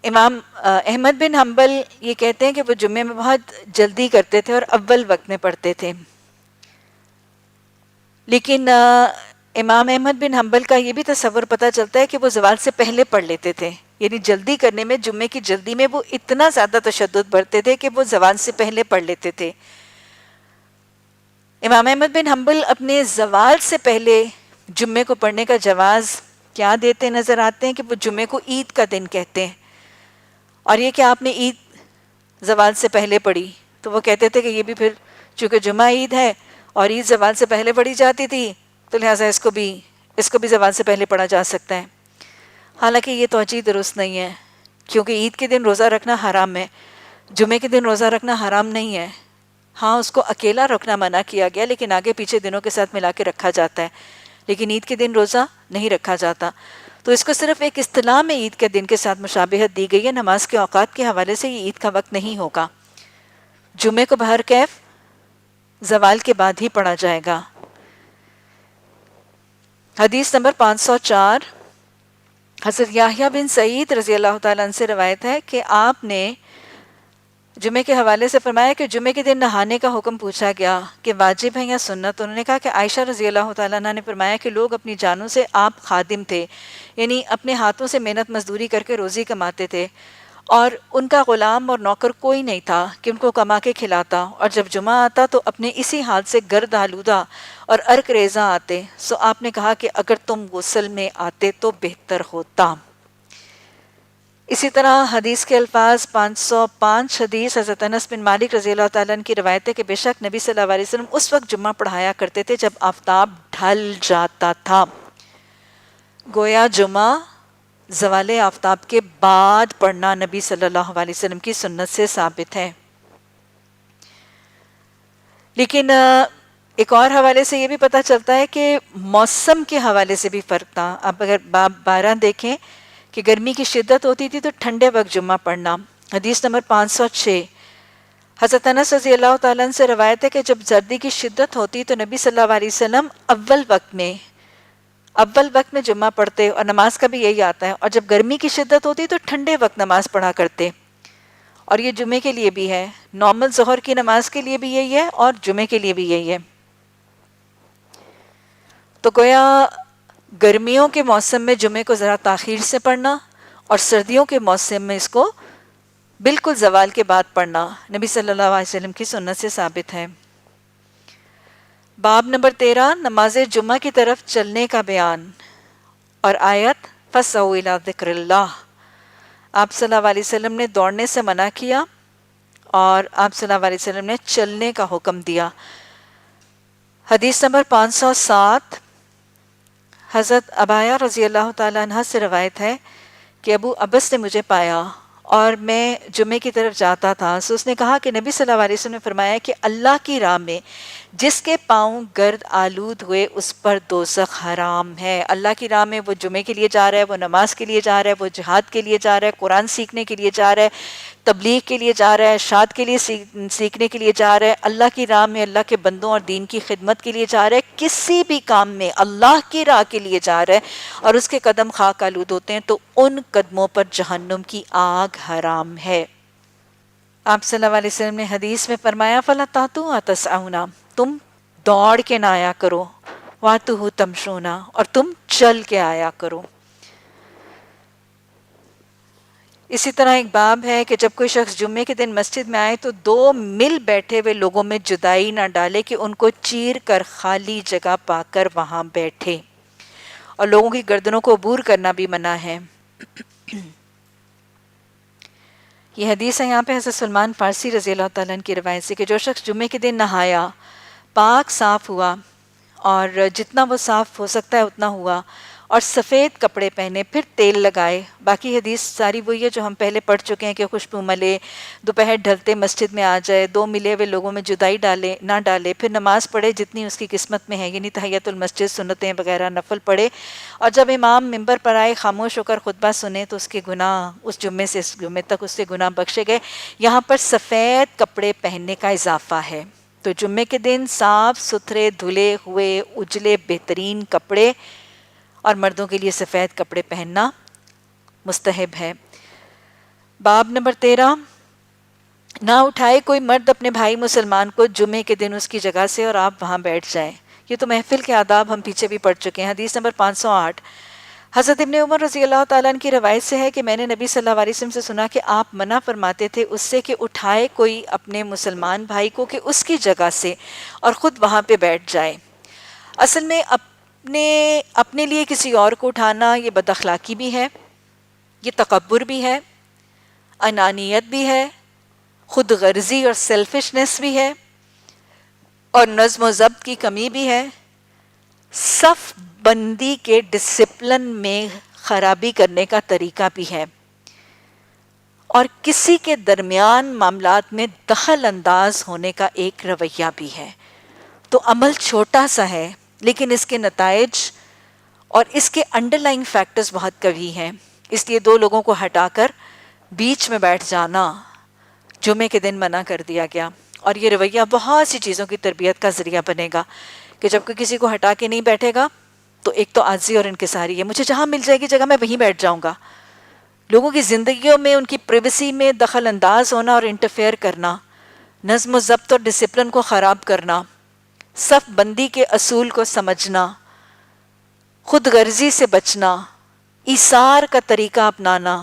امام احمد بن حنبل یہ کہتے ہیں کہ وہ جمعے میں بہت جلدی کرتے تھے اور اول وقت میں پڑھتے تھے، لیکن امام احمد بن حنبل کا یہ بھی تصور پتہ چلتا ہے کہ وہ زوال سے پہلے پڑھ لیتے تھے، یعنی جلدی کرنے میں، جمعے کی جلدی میں وہ اتنا زیادہ تشدد برتتے تھے کہ وہ زوال سے پہلے پڑھ لیتے تھے۔ امام احمد بن حنبل اپنے زوال سے پہلے جمعے کو پڑھنے کا جواز کیا دیتے نظر آتے ہیں کہ وہ جمعے کو عید کا دن کہتے ہیں، اور یہ کہ آپ نے عید زوال سے پہلے پڑھی، تو وہ کہتے تھے کہ یہ بھی پھر چونکہ جمعہ عید ہے اور عید زوال سے پہلے پڑھی جاتی تھی، تو لہٰذا اس کو بھی زوال سے پہلے پڑھا جا سکتا ہے. حالانکہ یہ توجہ درست نہیں ہے، کیونکہ عید کے دن روزہ رکھنا حرام ہے، جمعے کے دن روزہ رکھنا حرام نہیں ہے. ہاں اس کو اکیلا رکھنا منع کیا گیا، لیکن آگے پیچھے دنوں کے ساتھ ملا کے رکھا جاتا ہے، لیکن عید کے دن روزہ نہیں رکھا جاتا. تو اس کو صرف ایک اصطلاح میں عید کے دن کے ساتھ مشابہت دی گئی ہے. نماز کے اوقات کے حوالے سے یہ عید کا وقت نہیں ہوگا. جمعے کو بہرکیف زوال کے بعد ہی پڑھا جائے گا. حدیث نمبر 504 حضرت یحییٰ بن سعید رضی اللہ تعالیٰ عنہ سے روایت ہے کہ آپ نے جمعے کے حوالے سے فرمایا کہ جمعے کے دن نہانے کا حکم پوچھا گیا کہ واجب ہے یا سنت. انہوں نے کہا کہ عائشہ رضی اللہ تعالیٰ عنہ نے فرمایا کہ لوگ اپنی جانوں سے آپ خادم تھے، یعنی اپنے ہاتھوں سے محنت مزدوری کر کے روزی کماتے تھے، اور ان کا غلام اور نوکر کوئی نہیں تھا کہ ان کو کما کے کھلاتا، اور جب جمعہ آتا تو اپنے اسی ہاتھ سے گرد آلودہ اور عرق ریزہ آتے. سو آپ نے کہا کہ اگر تم غسل میں آتے تو بہتر ہوتا. اسی طرح حدیث کے الفاظ 505 حدیث حضرت انس بن مالک رضی اللہ تعالیٰ عنہ کی روایت ہے کہ بے شک نبی صلی اللہ علیہ وسلم اس وقت جمعہ پڑھایا کرتے تھے جب آفتاب ڈھل جاتا تھا. گویا جمعہ زوال آفتاب کے بعد پڑھنا نبی صلی اللہ علیہ وسلم کی سنت سے ثابت ہے. لیکن ایک اور حوالے سے یہ بھی پتہ چلتا ہے کہ موسم کے حوالے سے بھی فرق تھا. اب اگر باب 12 دیکھیں کہ گرمی کی شدت ہوتی تھی تو ٹھنڈے وقت جمعہ پڑھنا. حدیث نمبر 506 حضرت انس رضی اللہ تعالیٰ عنہ سے روایت ہے کہ جب سردی کی شدت ہوتی تو نبی صلی اللہ علیہ وسلم اول وقت میں جمعہ پڑھتے، اور نماز کا بھی یہی آتا ہے. اور جب گرمی کی شدت ہوتی تو ٹھنڈے وقت نماز پڑھا کرتے. اور یہ جمعے کے لیے بھی ہے، نارمل ظہر کی نماز کے لیے بھی یہی ہے اور جمعے کے لیے بھی یہی ہے. تو گویا گرمیوں کے موسم میں جمعے کو ذرا تاخیر سے پڑھنا اور سردیوں کے موسم میں اس کو بالکل زوال کے بعد پڑھنا نبی صلی اللہ علیہ وسلم کی سنت سے ثابت ہے. باب نمبر 13 نماز جمعہ کی طرف چلنے کا بیان اور آیت فَسَعُوا إِلَىٰ ذِكْرِ اللَّهِ. آپ صلی اللہ علیہ وسلم نے دوڑنے سے منع کیا اور آپ صلی اللہ علیہ وسلم نے چلنے کا حکم دیا. حدیث نمبر 507 حضرت ابایہ رضی اللہ تعالیٰ عنہ سے روایت ہے کہ ابو عبس نے مجھے پایا اور میں جمعے کی طرف جاتا تھا. سو اس نے کہا کہ نبی صلی اللہ علیہ وسلم نے فرمایا کہ اللہ کی راہ میں جس کے پاؤں گرد آلود ہوئے اس پر دوزخ حرام ہے. اللہ کی راہ میں وہ جمعے کے لیے جا رہا ہے، وہ نماز کے لیے جا رہا ہے، وہ جہاد کے لیے جا رہا ہے، قرآن سیکھنے کے لیے جا رہا ہے، تبلیغ کے لیے جا رہا ہے، ارشاد کے لیے سیکھنے کے لیے جا رہا ہے، اللہ کی راہ میں اللہ کے بندوں اور دین کی خدمت کے لیے جا رہا ہے. کسی بھی کام میں اللہ کی راہ کے لیے جا رہا ہے اور اس کے قدم خاک آلود ہوتے ہیں تو ان قدموں پر جہنم کی آگ حرام ہے. آپ صلی اللہ علیہ وسلم نے حدیث میں فرمایا فَلَا تَأْتُوا تَسْعَوْنَا، تم دوڑ کے نہ آیا کرو، وَأْتُوهُ تَمْشُونَ، اور تم چل کے آیا کرو. اسی طرح ایک باب ہے کہ جب کوئی شخص جمعے کے دن مسجد میں آئے تو 2 مل بیٹھے ہوئے لوگوں میں جدائی نہ ڈالے کہ ان کو چیر کر خالی جگہ پا کر وہاں بیٹھے، اور لوگوں کی گردنوں کو عبور کرنا بھی منع ہے. یہ حدیث ہے یہاں پہ حضرت سلمان فارسی رضی اللہ تعالیٰ عنہ کی روایت سے کہ جو شخص جمعے کے دن نہایا، پاک صاف ہوا، اور جتنا وہ صاف ہو سکتا ہے اتنا ہوا، اور سفید کپڑے پہنے، پھر تیل لگائے. باقی حدیث ساری وہی ہے جو ہم پہلے پڑھ چکے ہیں کہ خوشبو ملے، دوپہر ڈھلتے مسجد میں آ جائے، 2 ملے ہوئے لوگوں میں جدائی نہ ڈالے، پھر نماز پڑھے جتنی اس کی قسمت میں ہے، یعنی تحیت المسجد، سنتیں وغیرہ نفل پڑھے، اور جب امام ممبر پر آئے خاموش ہو کر خطبہ سنے تو اس کے گناہ اس جمعے سے اس جمعے تک اس سے گناہ بخشے گئے. یہاں پر سفید کپڑے پہننے کا اضافہ ہے. تو جمعے کے دن صاف ستھرے دھلے ہوئے اجلے بہترین کپڑے، اور مردوں کے لیے سفید کپڑے پہننا مستحب ہے. باب نمبر 13 نہ اٹھائے کوئی مرد اپنے بھائی مسلمان کو جمعے کے دن اس کی جگہ سے اور آپ وہاں بیٹھ جائیں. یہ تو محفل کے آداب ہم پیچھے بھی پڑھ چکے ہیں. حدیث نمبر 508 حضرت ابن عمر رضی اللہ تعالیٰ عنہ کی روایت سے ہے کہ میں نے نبی صلی اللہ علیہ وسلم سے سنا کہ آپ منع فرماتے تھے اس سے کہ اٹھائے کوئی اپنے مسلمان بھائی کو کہ اس کی جگہ سے اور خود وہاں پہ بیٹھ جائے. اصل میں اپنے لیے کسی اور کو اٹھانا یہ بد اخلاقی بھی ہے، یہ تکبر بھی ہے، انانیت بھی ہے، خود غرضی اور سیلفشنس بھی ہے، اور نظم و ضبط کی کمی بھی ہے. صف بندی کے ڈسپلن میں خرابی کرنے کا طریقہ بھی ہے، اور کسی کے درمیان معاملات میں دخل انداز ہونے کا ایک رویہ بھی ہے۔ تو عمل چھوٹا سا ہے لیکن اس کے نتائج اور اس کے انڈر لائن فیکٹرز بہت قوی ہیں، اس لیے دو لوگوں کو ہٹا کر بیچ میں بیٹھ جانا جمعے کے دن منع کر دیا گیا، اور یہ رویہ بہت سی چیزوں کی تربیت کا ذریعہ بنے گا کہ جب کوئی کسی کو ہٹا کے نہیں بیٹھے گا تو ایک تو عاجزی اور انکساری ہے، مجھے جہاں مل جائے گی جگہ میں وہیں بیٹھ جاؤں گا۔ لوگوں کی زندگیوں میں ان کی پریویسی میں دخل انداز ہونا اور انٹرفیئر کرنا، نظم و ضبط اور ڈسپلن کو خراب کرنا، صف بندی کے اصول کو سمجھنا، خود غرضی سے بچنا، ایثار کا طریقہ اپنانا،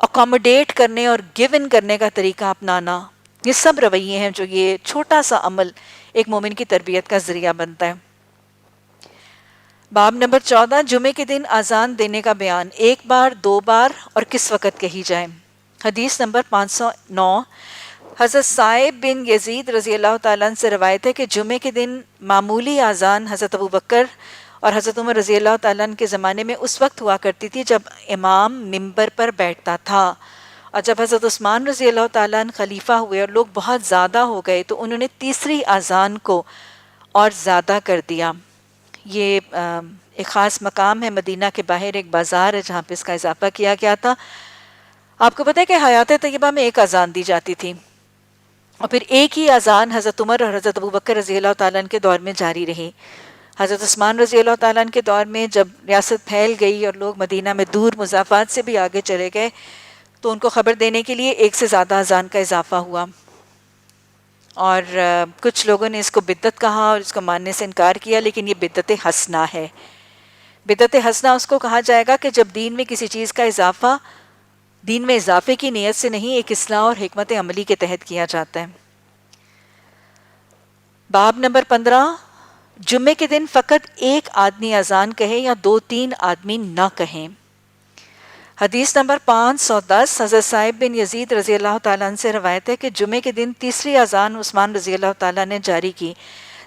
اکاموڈیٹ کرنے اور گیو ان کرنے کا طریقہ اپنانا، یہ سب رویے ہیں جو یہ چھوٹا سا عمل ایک مومن کی تربیت کا ذریعہ بنتا ہے۔ باب نمبر 14، جمعے کے دن اذان دینے کا بیان، ایک بار، دو بار اور کس وقت کہی جائے۔ حدیث نمبر 509، حضرت صائب بن یزید رضی اللہ تعالیٰ عنہ سے روایت ہے کہ جمعے کے دن معمولی اذان حضرت ابو بکر اور حضرت عمر رضی اللہ تعالیٰ عنہ کے زمانے میں اس وقت ہوا کرتی تھی جب امام ممبر پر بیٹھتا تھا، اور جب حضرت عثمان رضی اللہ تعالیٰ عنہ خلیفہ ہوئے اور لوگ بہت زیادہ ہو گئے تو انہوں نے تیسری اذان کو اور زیادہ کر دیا۔ یہ ایک خاص مقام ہے، مدینہ کے باہر ایک بازار ہے جہاں پہ اس کا اضافہ کیا گیا تھا۔ آپ کو پتہ ہے کہ حیات طیبہ میں ایک اذان دی جاتی تھی، اور پھر ایک ہی اذان حضرت عمر اور حضرت ابو بکر رضی اللہ تعالیٰ عنہ کے دور میں جاری رہی۔ حضرت عثمان رضی اللہ تعالیٰ عنہ کے دور میں جب ریاست پھیل گئی اور لوگ مدینہ میں دور مضافات سے بھی آگے چلے گئے تو ان کو خبر دینے کے لیے ایک سے زیادہ اذان کا اضافہ ہوا، اور کچھ لوگوں نے اس کو بدعت کہا اور اس کو ماننے سے انکار کیا، لیکن یہ بدعت حسنہ ہے۔ بدعت حسنہ اس کو کہا جائے گا کہ جب دین میں کسی چیز کا اضافہ دین میں اضافے کی نیت سے نہیں، ایک اصلاح اور حکمت عملی کے تحت کیا جاتا ہے۔ باب نمبر 15، جمعے کے دن فقط ایک آدمی اذان کہے یا 2-3 آدمی نہ کہیں۔ حدیث نمبر 510، حضرت صائب بن یزید رضی اللہ تعالیٰ عنہ سے روایت ہے کہ جمعے کے دن تیسری اذان عثمان رضی اللہ تعالیٰ نے جاری کی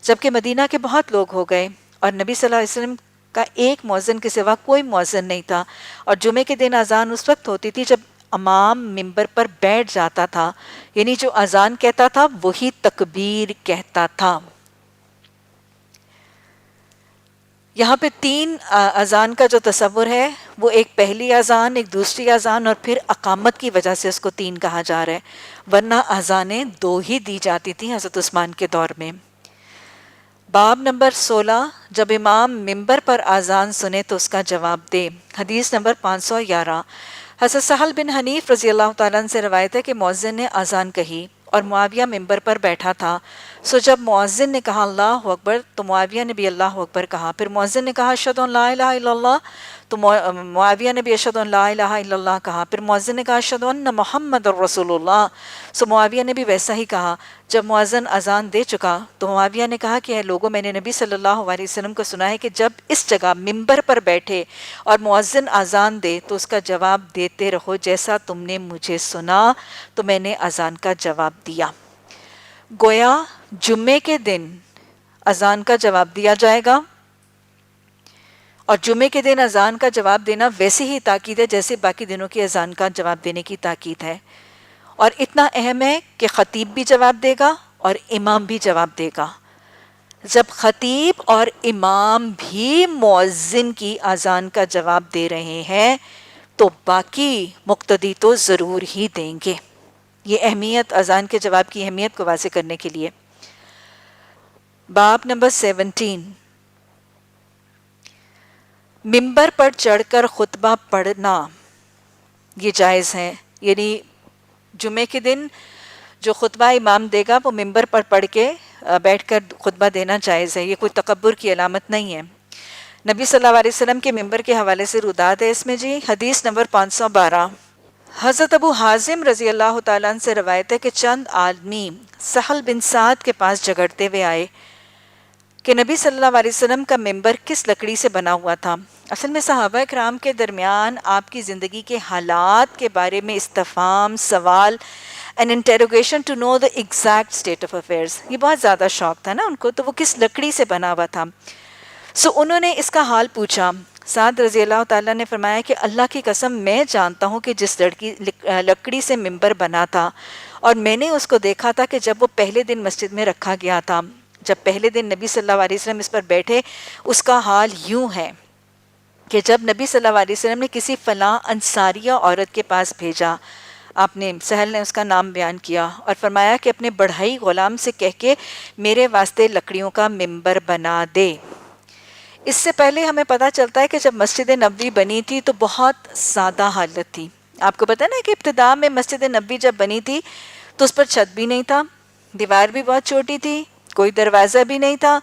جبکہ مدینہ کے بہت لوگ ہو گئے اور نبی صلی اللہ علیہ وسلم کا ایک مؤذن کے سوا کوئی مؤذن نہیں تھا، اور جمعے کے دن اذان اس وقت ہوتی تھی جب امام ممبر پر بیٹھ جاتا تھا، یعنی جو اذان کہتا تھا وہی تکبیر کہتا تھا۔ یہاں پہ 3 اذان کا جو تصور ہے وہ ایک پہلی اذان، ایک دوسری اذان اور پھر اقامت کی وجہ سے اس کو 3 کہا جا رہا ہے، ورنہ اذانیں 2 ہی دی جاتی تھیں حضرت عثمان کے دور میں۔ باب نمبر 16، جب امام ممبر پر اذان سنے تو اس کا جواب دے۔ حدیث نمبر 511، حضرت سہل بن حنیف رضی اللہ تعالیٰ عنہ سے روایت ہے کہ مؤذن نے اذان کہی اور معاویہ ممبر پر بیٹھا تھا، سو جب مؤذن نے کہا اللہ اکبر تو معاویہ نے بھی اللہ اکبر کہا، پھر مؤذن نے کہا اشہد ان لا الہ الا اللہ تو معاویہ نے بھی اشہد ان لا الہ الا اللہ کہا، پھر مؤذن نے کہا اشہد ان محمد رسول اللہ، سو معاویہ نے بھی ویسا ہی کہا۔ جب مؤذن اذان دے چکا تو معاویہ نے کہا کہ اے لوگو، میں نے نبی صلی اللہ علیہ وسلم کو سنا ہے کہ جب اس جگہ ممبر پر بیٹھے اور مؤذن اذان دے تو اس کا جواب دیتے رہو، جیسا تم نے مجھے سنا تو میں نے اذان کا جواب دیا۔ گویا جمعے کے دن اذان کا جواب دیا جائے گا، اور جمعے کے دن اذان کا جواب دینا ویسی ہی تاکید ہے جیسے باقی دنوں کی اذان کا جواب دینے کی تاکید ہے، اور اتنا اہم ہے کہ خطیب بھی جواب دے گا اور امام بھی جواب دے گا۔ جب خطیب اور امام بھی مؤذن کی اذان کا جواب دے رہے ہیں تو باقی مقتدی تو ضرور ہی دیں گے۔ یہ اہمیت، اذان کے جواب کی اہمیت کو واضح کرنے کے لیے۔ باب نمبر 17، ممبر پر چڑھ کر خطبہ پڑھنا یہ جائز ہے، یعنی جمعے کے دن جو خطبہ امام دے گا وہ ممبر پر پڑھ کے بیٹھ کر خطبہ دینا جائز ہے، یہ کوئی تکبر کی علامت نہیں ہے۔ نبی صلی اللہ علیہ وسلم کے ممبر کے حوالے سے رودات ہے اس میں جی۔ حدیث نمبر 512، حضرت ابو حازم رضی اللہ تعالیٰ عنہ سے روایت ہے کہ چند آدمی سہل بن سعد کے پاس جھگڑتے ہوئے آئے کہ نبی صلی اللہ علیہ وسلم کا ممبر کس لکڑی سے بنا ہوا تھا۔ اصل میں صحابہ کرام کے درمیان آپ کی زندگی کے حالات کے بارے میں استفہام، سوال an interrogation to know the exact state of affairs، یہ بہت زیادہ شوق تھا نا ان کو، تو وہ کس لکڑی سے بنا ہوا تھا۔ انہوں نے اس کا حال پوچھا. سعد رضی اللہ تعالیٰ نے فرمایا کہ اللہ کی قسم میں جانتا ہوں کہ جس لکڑی سے ممبر بنا تھا اور میں نے اس کو دیکھا تھا کہ جب وہ پہلے دن مسجد میں رکھا گیا تھا، جب پہلے دن نبی صلی اللہ علیہ وسلم اس پر بیٹھے، اس کا حال یوں ہے کہ جب نبی صلی اللہ علیہ وسلم نے کسی فلاں انصاریہ عورت کے پاس بھیجا، آپ نے سہل نے اس کا نام بیان کیا اور فرمایا کہ اپنے بڑھائی غلام سے کہہ کے میرے واسطے لکڑیوں کا ممبر بنا دے. اس سے پہلے ہمیں پتہ چلتا ہے کہ جب مسجد نبوی بنی تھی تو بہت سادہ حالت تھی. آپ کو پتہ نا کہ ابتدا میں مسجد نبوی جب بنی تھی تو اس پر چھت بھی نہیں تھا، دیوار بھی بہت چھوٹی تھی، کوئی دروازہ بھی نہیں تھا.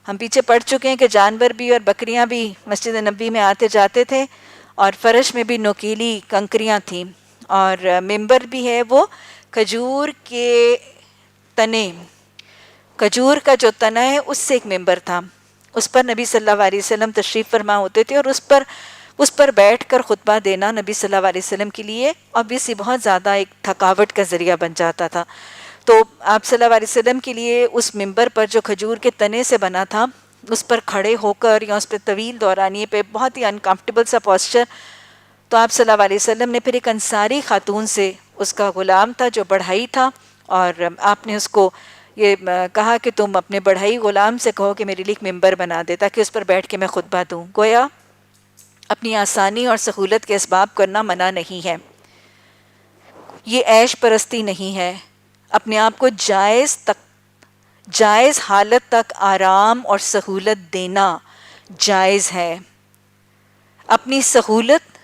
ہم پیچھے پڑھ چکے ہیں کہ جانور بھی اور بکریاں بھی مسجد نبوی میں آتے جاتے تھے، اور فرش میں بھی نوکیلی کنکریاں تھیں، اور ممبر بھی ہے وہ کھجور کے تنے، کھجور کا جو تنا ہے اس سے ایک ممبر تھا. اس پر نبی صلی اللہ علیہ وسلم تشریف فرما ہوتے تھے، اور اس پر بیٹھ کر خطبہ دینا نبی صلی اللہ علیہ وسلم کے لیے obviously بہت زیادہ ایک تھکاوٹ کا ذریعہ بن جاتا تھا. تو آپ صلی اللہ علیہ وسلم کے لیے اس ممبر پر جو کھجور کے تنے سے بنا تھا، اس پر کھڑے ہو کر یا اس پہ طویل دورانیے پہ بہت ہی انکمفرٹیبل سا پوسچر. تو آپ صلی اللہ علیہ وسلم نے پھر ایک انصاری خاتون سے، اس کا غلام تھا جو بڑھائی تھا، اور آپ نے اس کو یہ کہا کہ تم اپنے بڑھائی غلام سے کہو کہ میرے لیے ایک ممبر بنا دے تاکہ اس پر بیٹھ کے میں خطبہ دوں. گویا اپنی آسانی اور سہولت کے اسباب کرنا منع نہیں ہے، یہ عیش پرستی نہیں ہے. اپنے آپ کو جائز حالت تک آرام اور سہولت دینا جائز ہے. اپنی سہولت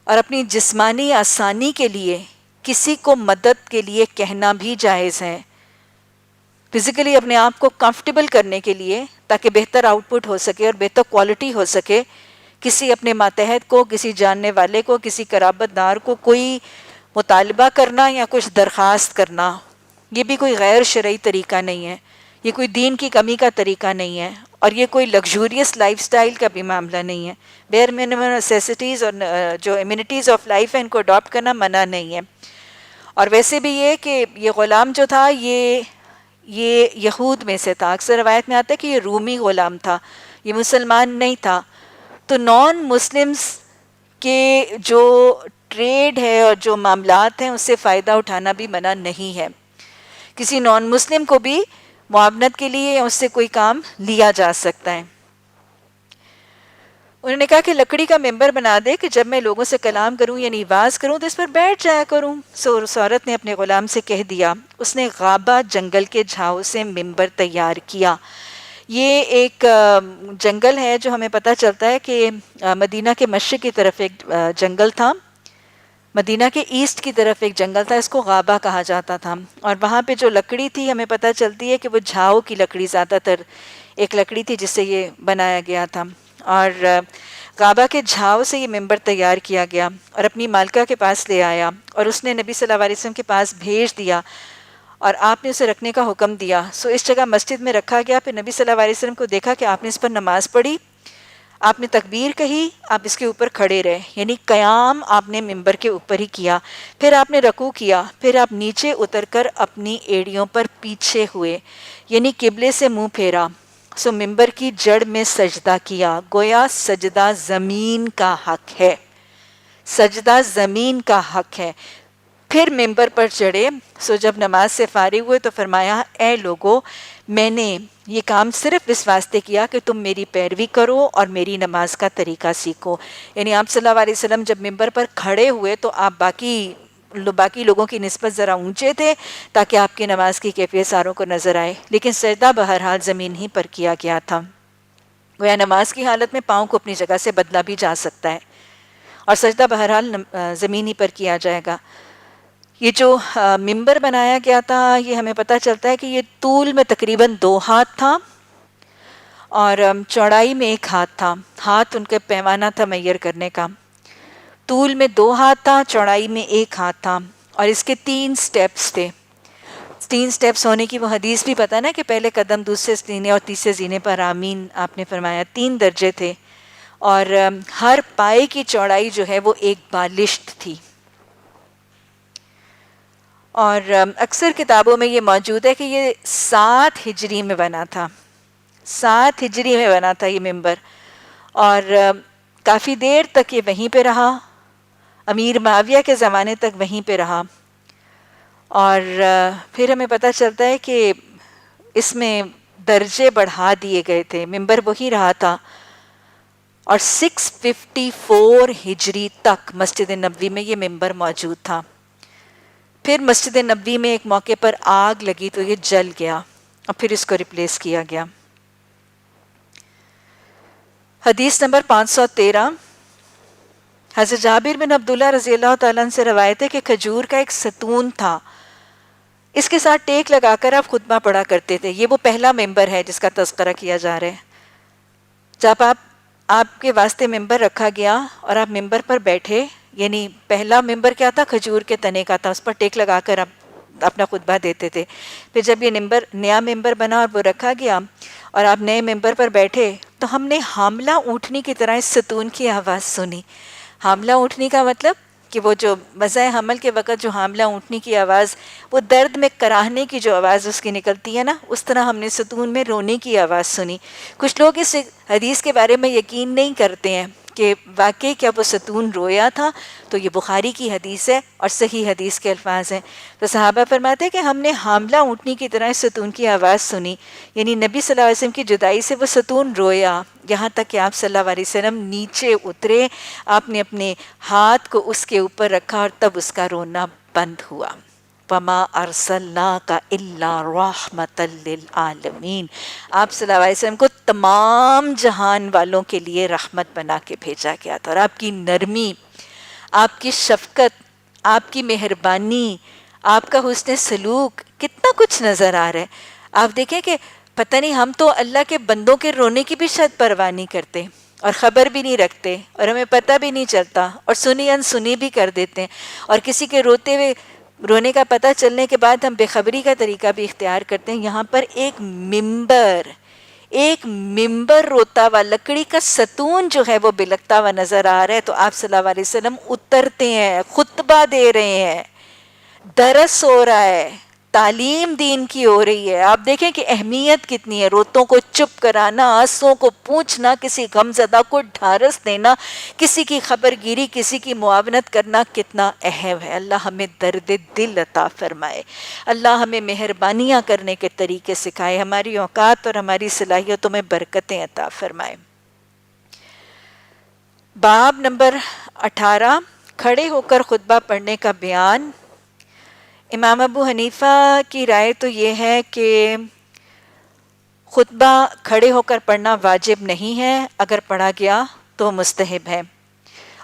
اور اپنی جسمانی آسانی کے لیے کسی کو مدد کے لیے کہنا بھی جائز ہے. فزیکلی اپنے آپ کو کمفرٹیبل کرنے کے لیے تاکہ بہتر آؤٹ پٹ ہو سکے اور بہتر کوالٹی ہو سکے، کسی اپنے ماتحت کو، کسی جاننے والے کو، کسی قرابت دار کو کوئی مطالبہ کرنا یا کچھ درخواست کرنا، یہ بھی کوئی غیر شرعی طریقہ نہیں ہے، یہ کوئی دین کی کمی کا طریقہ نہیں ہے، اور یہ کوئی لگژوریس لائف سٹائل کا بھی معاملہ نہیں ہے. بیئر منیمم نیسیسٹیز اور جو ایمینٹیز آف لائف ہیں ان کو اڈاپٹ کرنا منع نہیں ہے. اور ویسے بھی یہ کہ یہ غلام جو تھا یہ یہود میں سے تھا. اکثر روایت میں آتا ہے کہ یہ رومی غلام تھا، یہ مسلمان نہیں تھا. تو نان مسلمز کے جو ٹریڈ ہے اور جو معاملات ہیں اس سے فائدہ اٹھانا بھی منع نہیں ہے. کسی نان مسلم کو بھی معاونت کے لیے اس سے کوئی کام لیا جا سکتا ہے. انہوں نے کہا کہ لکڑی کا ممبر بنا دے کہ جب میں لوگوں سے کلام کروں یعنی واز کروں تو اس پر بیٹھ جایا کروں. اس عورت نے اپنے غلام سے کہہ دیا. اس نے غابہ جنگل کے جھاؤ سے ممبر تیار کیا. یہ ایک جنگل ہے جو ہمیں پتہ چلتا ہے کہ مدینہ کے مشرق کی طرف ایک جنگل تھا، مدینہ کے ایسٹ کی طرف ایک جنگل تھا، اس کو غابہ کہا جاتا تھا. اور وہاں پہ جو لکڑی تھی ہمیں پتہ چلتی ہے کہ وہ جھاؤ کی لکڑی زیادہ تر ایک لکڑی تھی جس سے یہ بنایا گیا تھا. اور غابہ کے جھاؤ سے یہ ممبر تیار کیا گیا اور اپنی مالکہ کے پاس لے آیا، اور اس نے نبی صلی اللہ علیہ وسلم کے پاس بھیج دیا اور آپ نے اسے رکھنے کا حکم دیا. اس جگہ مسجد میں رکھا گیا. پھر نبی صلی اللہ علیہ وسلم کو دیکھا کہ آپ نے اس پر نماز پڑھی، آپ نے تکبیر کہی، آپ اس کے اوپر کھڑے رہے، یعنی قیام آپ نے ممبر کے اوپر ہی کیا. پھر آپ نے رکوع کیا، پھر آپ نیچے اتر کر اپنی ایڑیوں پر پیچھے ہوئے یعنی قبلے سے منہ پھیرا. ممبر کی جڑ میں سجدہ کیا. گویا سجدہ زمین کا حق ہے، سجدہ زمین کا حق ہے. پھر ممبر پر چڑھے. جب نماز سے فارغ ہوئے تو فرمایا اے لوگو، میں نے یہ کام صرف اس واسطے کیا کہ تم میری پیروی کرو اور میری نماز کا طریقہ سیکھو. یعنی آپ صلی اللہ علیہ وسلم جب ممبر پر کھڑے ہوئے تو آپ باقی لوگوں کی نسبت ذرا اونچے تھے تاکہ آپ کی نماز کی کیفیت ساروں کو نظر آئے، لیکن سجدہ بہرحال زمین ہی پر کیا گیا تھا. گویا نماز کی حالت میں پاؤں کو اپنی جگہ سے بدلا بھی جا سکتا ہے اور سجدہ بہرحال زمین ہی پر کیا جائے گا. یہ جو ممبر بنایا گیا تھا یہ ہمیں پتہ چلتا ہے کہ یہ طول میں تقریباً 2 ہاتھ تھا اور چوڑائی میں 1 ہاتھ تھا. ہاتھ ان کا پیمانہ تھا میئر کرنے کا. طول میں 2 ہاتھ تھا، چوڑائی میں 1 ہاتھ تھا، اور اس کے 3 سٹیپس تھے. 3 سٹیپس ہونے کی وہ حدیث بھی پتہ نا کہ پہلے قدم دوسرے زینے اور تیسرے زینے پر آمین آپ نے فرمایا. 3 درجے تھے اور ہر پائے کی چوڑائی جو ہے وہ 1 بالشت تھی. اور اکثر کتابوں میں یہ موجود ہے کہ یہ 7 ہجری میں بنا تھا. 7 ہجری میں بنا تھا یہ ممبر، اور کافی دیر تک یہ وہیں پہ رہا، امیر معاویہ کے زمانے تک وہیں پہ رہا، اور پھر ہمیں پتہ چلتا ہے کہ اس میں درجے بڑھا دیے گئے تھے، ممبر وہی رہا تھا، اور 654 ہجری تک مسجد نبوی میں یہ ممبر موجود تھا۔ پھر مسجد نبوی میں ایک موقع پر آگ لگی تو یہ جل گیا، اور پھر اس کو ریپلیس کیا گیا۔ حدیث نمبر 513، حضرت جابر بن عبداللہ رضی اللہ تعالیٰ عنہ سے روایت ہے کہ کھجور کا ایک ستون تھا، اس کے ساتھ ٹیک لگا کر آپ خطبہ پڑھا کرتے تھے۔ یہ وہ پہلا ممبر ہے جس کا تذکرہ کیا جا رہا ہے۔ جب آپ کے واسطے ممبر رکھا گیا اور آپ ممبر پر بیٹھے، یعنی پہلا ممبر کیا تھا؟ کھجور کے تنے کا تھا، اس پر ٹیک لگا کر آپ اپنا خطبہ دیتے تھے۔ پھر جب یہ نیا ممبر بنا اور وہ رکھا گیا اور آپ نئے ممبر پر بیٹھے تو ہم نے حاملہ اونٹنی کی طرح اس ستون کی آواز سنی۔ حاملہ اونٹنی کا مطلب کہ وہ جو مزہ حمل کے وقت جو حاملہ اونٹنی کی آواز، وہ درد میں کراہنے کی جو آواز اس کی نکلتی ہے نا، اس طرح ہم نے ستون میں رونے کی آواز سنی۔ کچھ لوگ اس حدیث کے بارے میں یقین نہیں کرتے ہیں کہ واقعی کیا وہ ستون رویا تھا، تو یہ بخاری کی حدیث ہے اور صحیح حدیث کے الفاظ ہیں۔ تو صحابہ فرماتے ہیں کہ ہم نے حاملہ اونٹنی کی طرح اس ستون کی آواز سنی، یعنی نبی صلی اللہ علیہ وسلم کی جدائی سے وہ ستون رویا، یہاں تک کہ آپ صلی اللہ علیہ وسلم نیچے اترے، آپ نے اپنے ہاتھ کو اس کے اوپر رکھا اور تب اس کا رونا بند ہوا۔ وَمَا أَرْسَلْنَاكَ إِلَّا رَحْمَةً لِّلْعَالَمِينَ، آپ صلی اللہ علیہ وسلم کو تمام جہان والوں کے لیے رحمت بنا کے بھیجا گیا تھا، اور آپ کی نرمی، آپ کی شفقت، آپ کی مہربانی، آپ کا حسن سلوک، کتنا کچھ نظر آ رہا ہے۔ آپ دیکھیں کہ پتہ نہیں، ہم تو اللہ کے بندوں کے رونے کی بھی شاید پرواہ نہیں کرتے اور خبر بھی نہیں رکھتے، اور ہمیں پتہ بھی نہیں چلتا، اور سنی انسنی بھی کر دیتے ہیں، اور کسی کے رونے کا پتہ چلنے کے بعد ہم بے خبری کا طریقہ بھی اختیار کرتے ہیں۔ یہاں پر ایک ممبر روتا ہوا، لکڑی کا ستون جو ہے وہ بلکتا ہوا نظر آ رہا ہے، تو آپ صلی اللہ علیہ وسلم اترتے ہیں، خطبہ دے رہے ہیں، درس ہو رہا ہے، تعلیم دین کی ہو رہی ہے۔ آپ دیکھیں کہ اہمیت کتنی ہے، روتوں کو چپ کرانا، آنسوں کو پوچھنا، کسی غمزدہ کو ڈھارس دینا، کسی کی خبر گیری، کسی کی معاونت کرنا کتنا اہم ہے۔ اللہ ہمیں درد دل عطا فرمائے، اللہ ہمیں مہربانیاں کرنے کے طریقے سکھائے، ہماری اوقات اور ہماری صلاحیتوں میں برکتیں عطا فرمائے۔ باب نمبر 18، کھڑے ہو کر خطبہ پڑھنے کا بیان۔ امام ابو حنیفہ کی رائے تو یہ ہے کہ خطبہ کھڑے ہو کر پڑھنا واجب نہیں ہے، اگر پڑھا گیا تو مستحب ہے،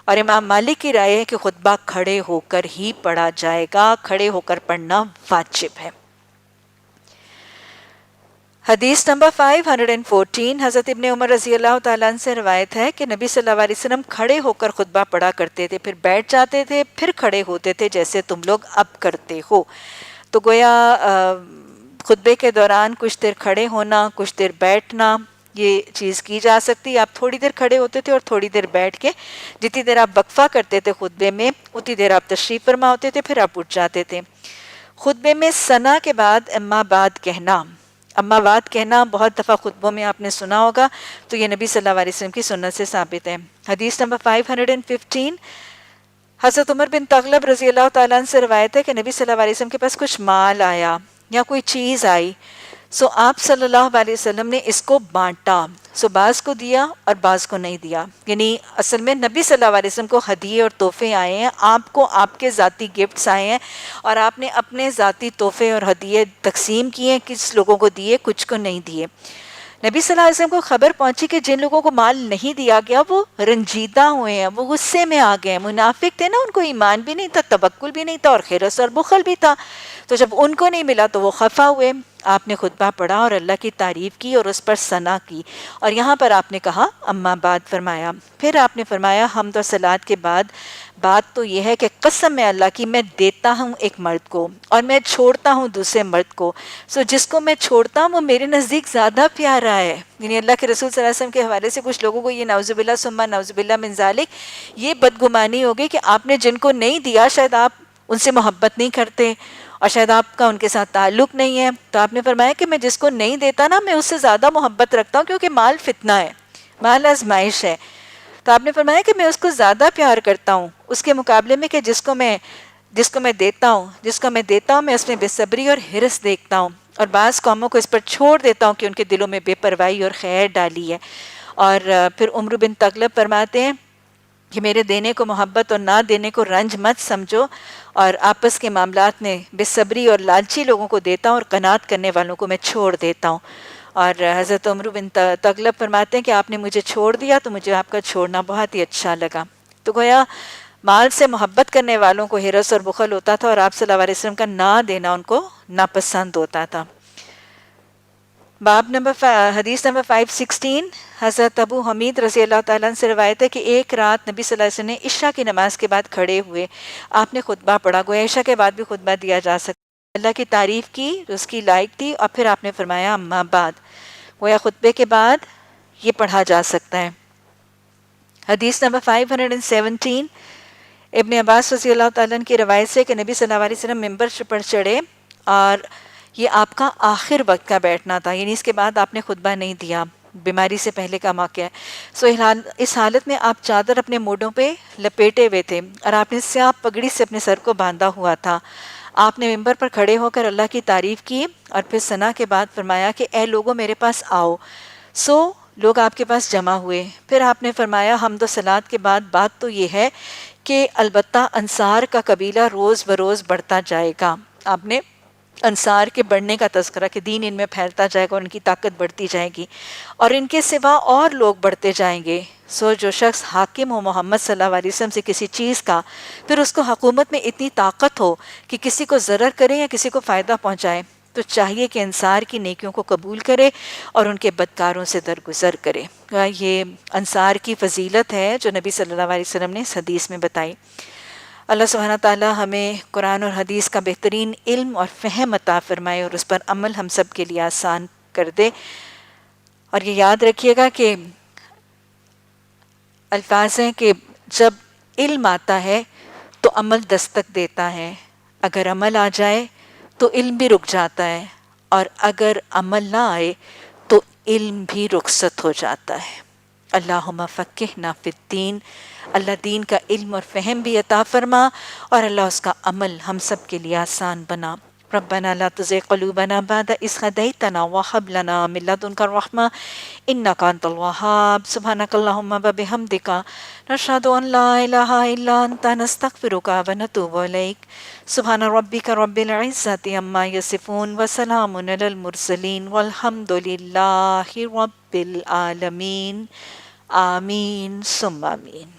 اور امام مالک کی رائے ہے کہ خطبہ کھڑے ہو کر ہی پڑھا جائے گا، کھڑے ہو کر پڑھنا واجب ہے۔ حدیث نمبر 514، حضرت ابن عمر رضی اللہ تعالیٰ عنہ سے روایت ہے کہ نبی صلی اللہ علیہ وسلم کھڑے ہو کر خطبہ پڑھا کرتے تھے، پھر بیٹھ جاتے تھے، پھر کھڑے ہوتے تھے، جیسے تم لوگ اب کرتے ہو۔ تو گویا خطبے کے دوران کچھ دیر کھڑے ہونا، کچھ دیر بیٹھنا، یہ چیز کی جا سکتی۔ آپ تھوڑی دیر کھڑے ہوتے تھے اور تھوڑی دیر بیٹھ کے، جتنی دیر آپ وقفہ کرتے تھے خطبے میں اتنی دیر آپ تشریف فرما ہوتے تھے، پھر آپ اٹھ جاتے تھے۔ خطبے میں ثنا کے بعد اما بعد کہنا، اما بعد کہنا بہت دفعہ خطبوں میں آپ نے سنا ہوگا، تو یہ نبی صلی اللہ علیہ وسلم کی سنت سے ثابت ہے۔ حدیث نمبر 515، حضرت عمر بن تغلب رضی اللہ تعالیٰ عنہ سے روایت ہے کہ نبی صلی اللہ علیہ وسلم کے پاس کچھ مال آیا یا کوئی چیز آئی، سو آپ صلی اللہ علیہ وسلم نے اس کو بانٹا، سو بعض کو دیا اور بعض کو نہیں دیا، یعنی اصل میں نبی صلی اللہ علیہ وسلم کو ہدیے اور تحفے آئے ہیں، آپ کو آپ کے ذاتی گفٹس آئے ہیں، اور آپ نے اپنے ذاتی تحفے اور ہدیے تقسیم کیے، کس لوگوں کو دیے، کچھ کو نہیں دیے۔ نبی صلی اللہ علیہ وسلم کو خبر پہنچی کہ جن لوگوں کو مال نہیں دیا گیا وہ رنجیدہ ہوئے ہیں، وہ غصے میں آ گئے ہیں، منافق تھے نا، ان کو ایمان بھی نہیں تھا، توکل بھی نہیں تھا، اور حرص اور بخل بھی تھا، تو جب ان کو نہیں ملا تو وہ خفا ہوئے۔ آپ نے خطبہ پڑھا اور اللہ کی تعریف کی اور اس پر ثنا کی، اور یہاں پر آپ نے کہا اما بعد فرمایا، پھر آپ نے فرمایا حمد و صلات کے بعد بات تو یہ ہے کہ قسم ہے اللہ کی، میں دیتا ہوں ایک مرد کو اور میں چھوڑتا ہوں دوسرے مرد کو، سو جس کو میں چھوڑتا ہوں وہ میرے نزدیک زیادہ پیارا ہے۔ یعنی اللہ کے رسول صلی اللہ علیہ وسلم کے حوالے سے کچھ لوگوں کو یہ نعوذ باللہ ثم نعوذ باللہ من ذالک یہ بدگمانی ہوگی کہ آپ نے جن کو نہیں دیا شاید آپ ان سے محبت نہیں کرتے اور شاید آپ کا ان کے ساتھ تعلق نہیں ہے، تو آپ نے فرمایا کہ میں جس کو نہیں دیتا نا میں اس سے زیادہ محبت رکھتا ہوں، کیونکہ مال فتنہ ہے، مال آزمائش ہے. تو آپ نے فرمایا کہ میں اس کو زیادہ پیار کرتا ہوں اس کے مقابلے میں کہ جس کو میں دیتا ہوں میں اس میں بے صبری اور حرص دیکھتا ہوں، اور بعض قوموں کو اس پر چھوڑ دیتا ہوں کہ ان کے دلوں میں بے پرواہی اور خیر ڈالی ہے. اور پھر عمر بن تغلب فرماتے ہیں کہ میرے دینے کو محبت اور نہ دینے کو رنج مت سمجھو، اور آپس کے معاملات میں بے صبری اور لالچی لوگوں کو دیتا ہوں اور قناعت کرنے والوں کو میں چھوڑ دیتا ہوں. اور حضرت عمر بن تغلب فرماتے ہیں کہ آپ نے مجھے چھوڑ دیا تو مجھے آپ کا چھوڑنا بہت ہی اچھا لگا. تو گویا مال سے محبت کرنے والوں کو حرص اور بخل ہوتا تھا، اور آپ صلی اللہ علیہ وسلم کا نہ دینا ان کو ناپسند ہوتا تھا. حدیث نمبر 516 حضرت ابو حمید رضی اللہ تعالیٰ عنہ سے روایت ہے کہ ایک رات نبی صلی اللہ علیہ وسلم نے عشاء کی نماز کے بعد کھڑے ہوئے آپ نے خطبہ پڑھا. گویا عشاء کے بعد بھی خطبہ دیا جا سکتا ہے. اللہ کی تعریف کی، اس کی لائق تھی، اور پھر آپ نے فرمایا اما بعد. گویا خطبے کے بعد یہ پڑھا جا سکتا ہے. حدیث نمبر 517 ابن عباس رضی اللہ تعالیٰ عنہ کی روایت سے کہ نبی صلی اللہ علیہ وسلم ممبر پر چڑھے اور یہ آپ کا آخر وقت کا بیٹھنا تھا، یعنی اس کے بعد آپ نے خطبہ نہیں دیا، بیماری سے پہلے کا موقع ہے. اس حالت میں آپ چادر اپنے موڈوں پہ لپیٹے ہوئے تھے اور آپ نے سیاہ پگڑی سے اپنے سر کو باندھا ہوا تھا. آپ نے ممبر پر کھڑے ہو کر اللہ کی تعریف کی اور پھر ثنا کے بعد فرمایا کہ اے لوگوں میرے پاس آؤ. لوگ آپ کے پاس جمع ہوئے. پھر آپ نے فرمایا حمد و صلات کے بعد بات تو یہ ہے کہ البتہ انصار کا قبیلہ روز بروز بڑھتا جائے گا. آپ نے انصار کے بڑھنے کا تذکرہ کہ دین ان میں پھیلتا جائے گا اور ان کی طاقت بڑھتی جائے گی اور ان کے سوا اور لوگ بڑھتے جائیں گے. جو شخص حاکم ہو محمد صلی اللہ علیہ وسلم سے کسی چیز کا، پھر اس کو حکومت میں اتنی طاقت ہو کہ کسی کو ضرر کرے یا کسی کو فائدہ پہنچائے، تو چاہیے کہ انصار کی نیکیوں کو قبول کرے اور ان کے بدکاروں سے درگزر کرے. یہ انصار کی فضیلت ہے جو نبی صلی اللہ علیہ وسلم نے اس حدیث میں بتائی. اللہ سبحانہ تعالیٰ ہمیں قرآن اور حدیث کا بہترین علم اور فہم عطا فرمائے اور اس پر عمل ہم سب کے لیے آسان کر دے. اور یہ یاد رکھیے گا کہ الفاظ ہیں کہ جب علم آتا ہے تو عمل دستک دیتا ہے، اگر عمل آ جائے تو علم بھی رک جاتا ہے، اور اگر عمل نہ آئے تو علم بھی رخصت ہو جاتا ہے. اللہم فقہنا فی الدین. اللہ دین کا علم اور فہم بھی عطا فرما اور اللہ اس کا عمل ہم سب کے لیے آسان بنا. ربنا لا تزغ قلوبنا بعد إذ هديتنا وهب لنا من لدنك الرحمة إنك أنت الوهاب. سبحانك اللهم وبحمدك نشهد أن لا إله إلا أنت نستغفرك ونتوب إليك. سبحان ربك رب العزة عما يصفون وسلام على المرسلين والحمد لله رب العالمين. آمین ثم آمین.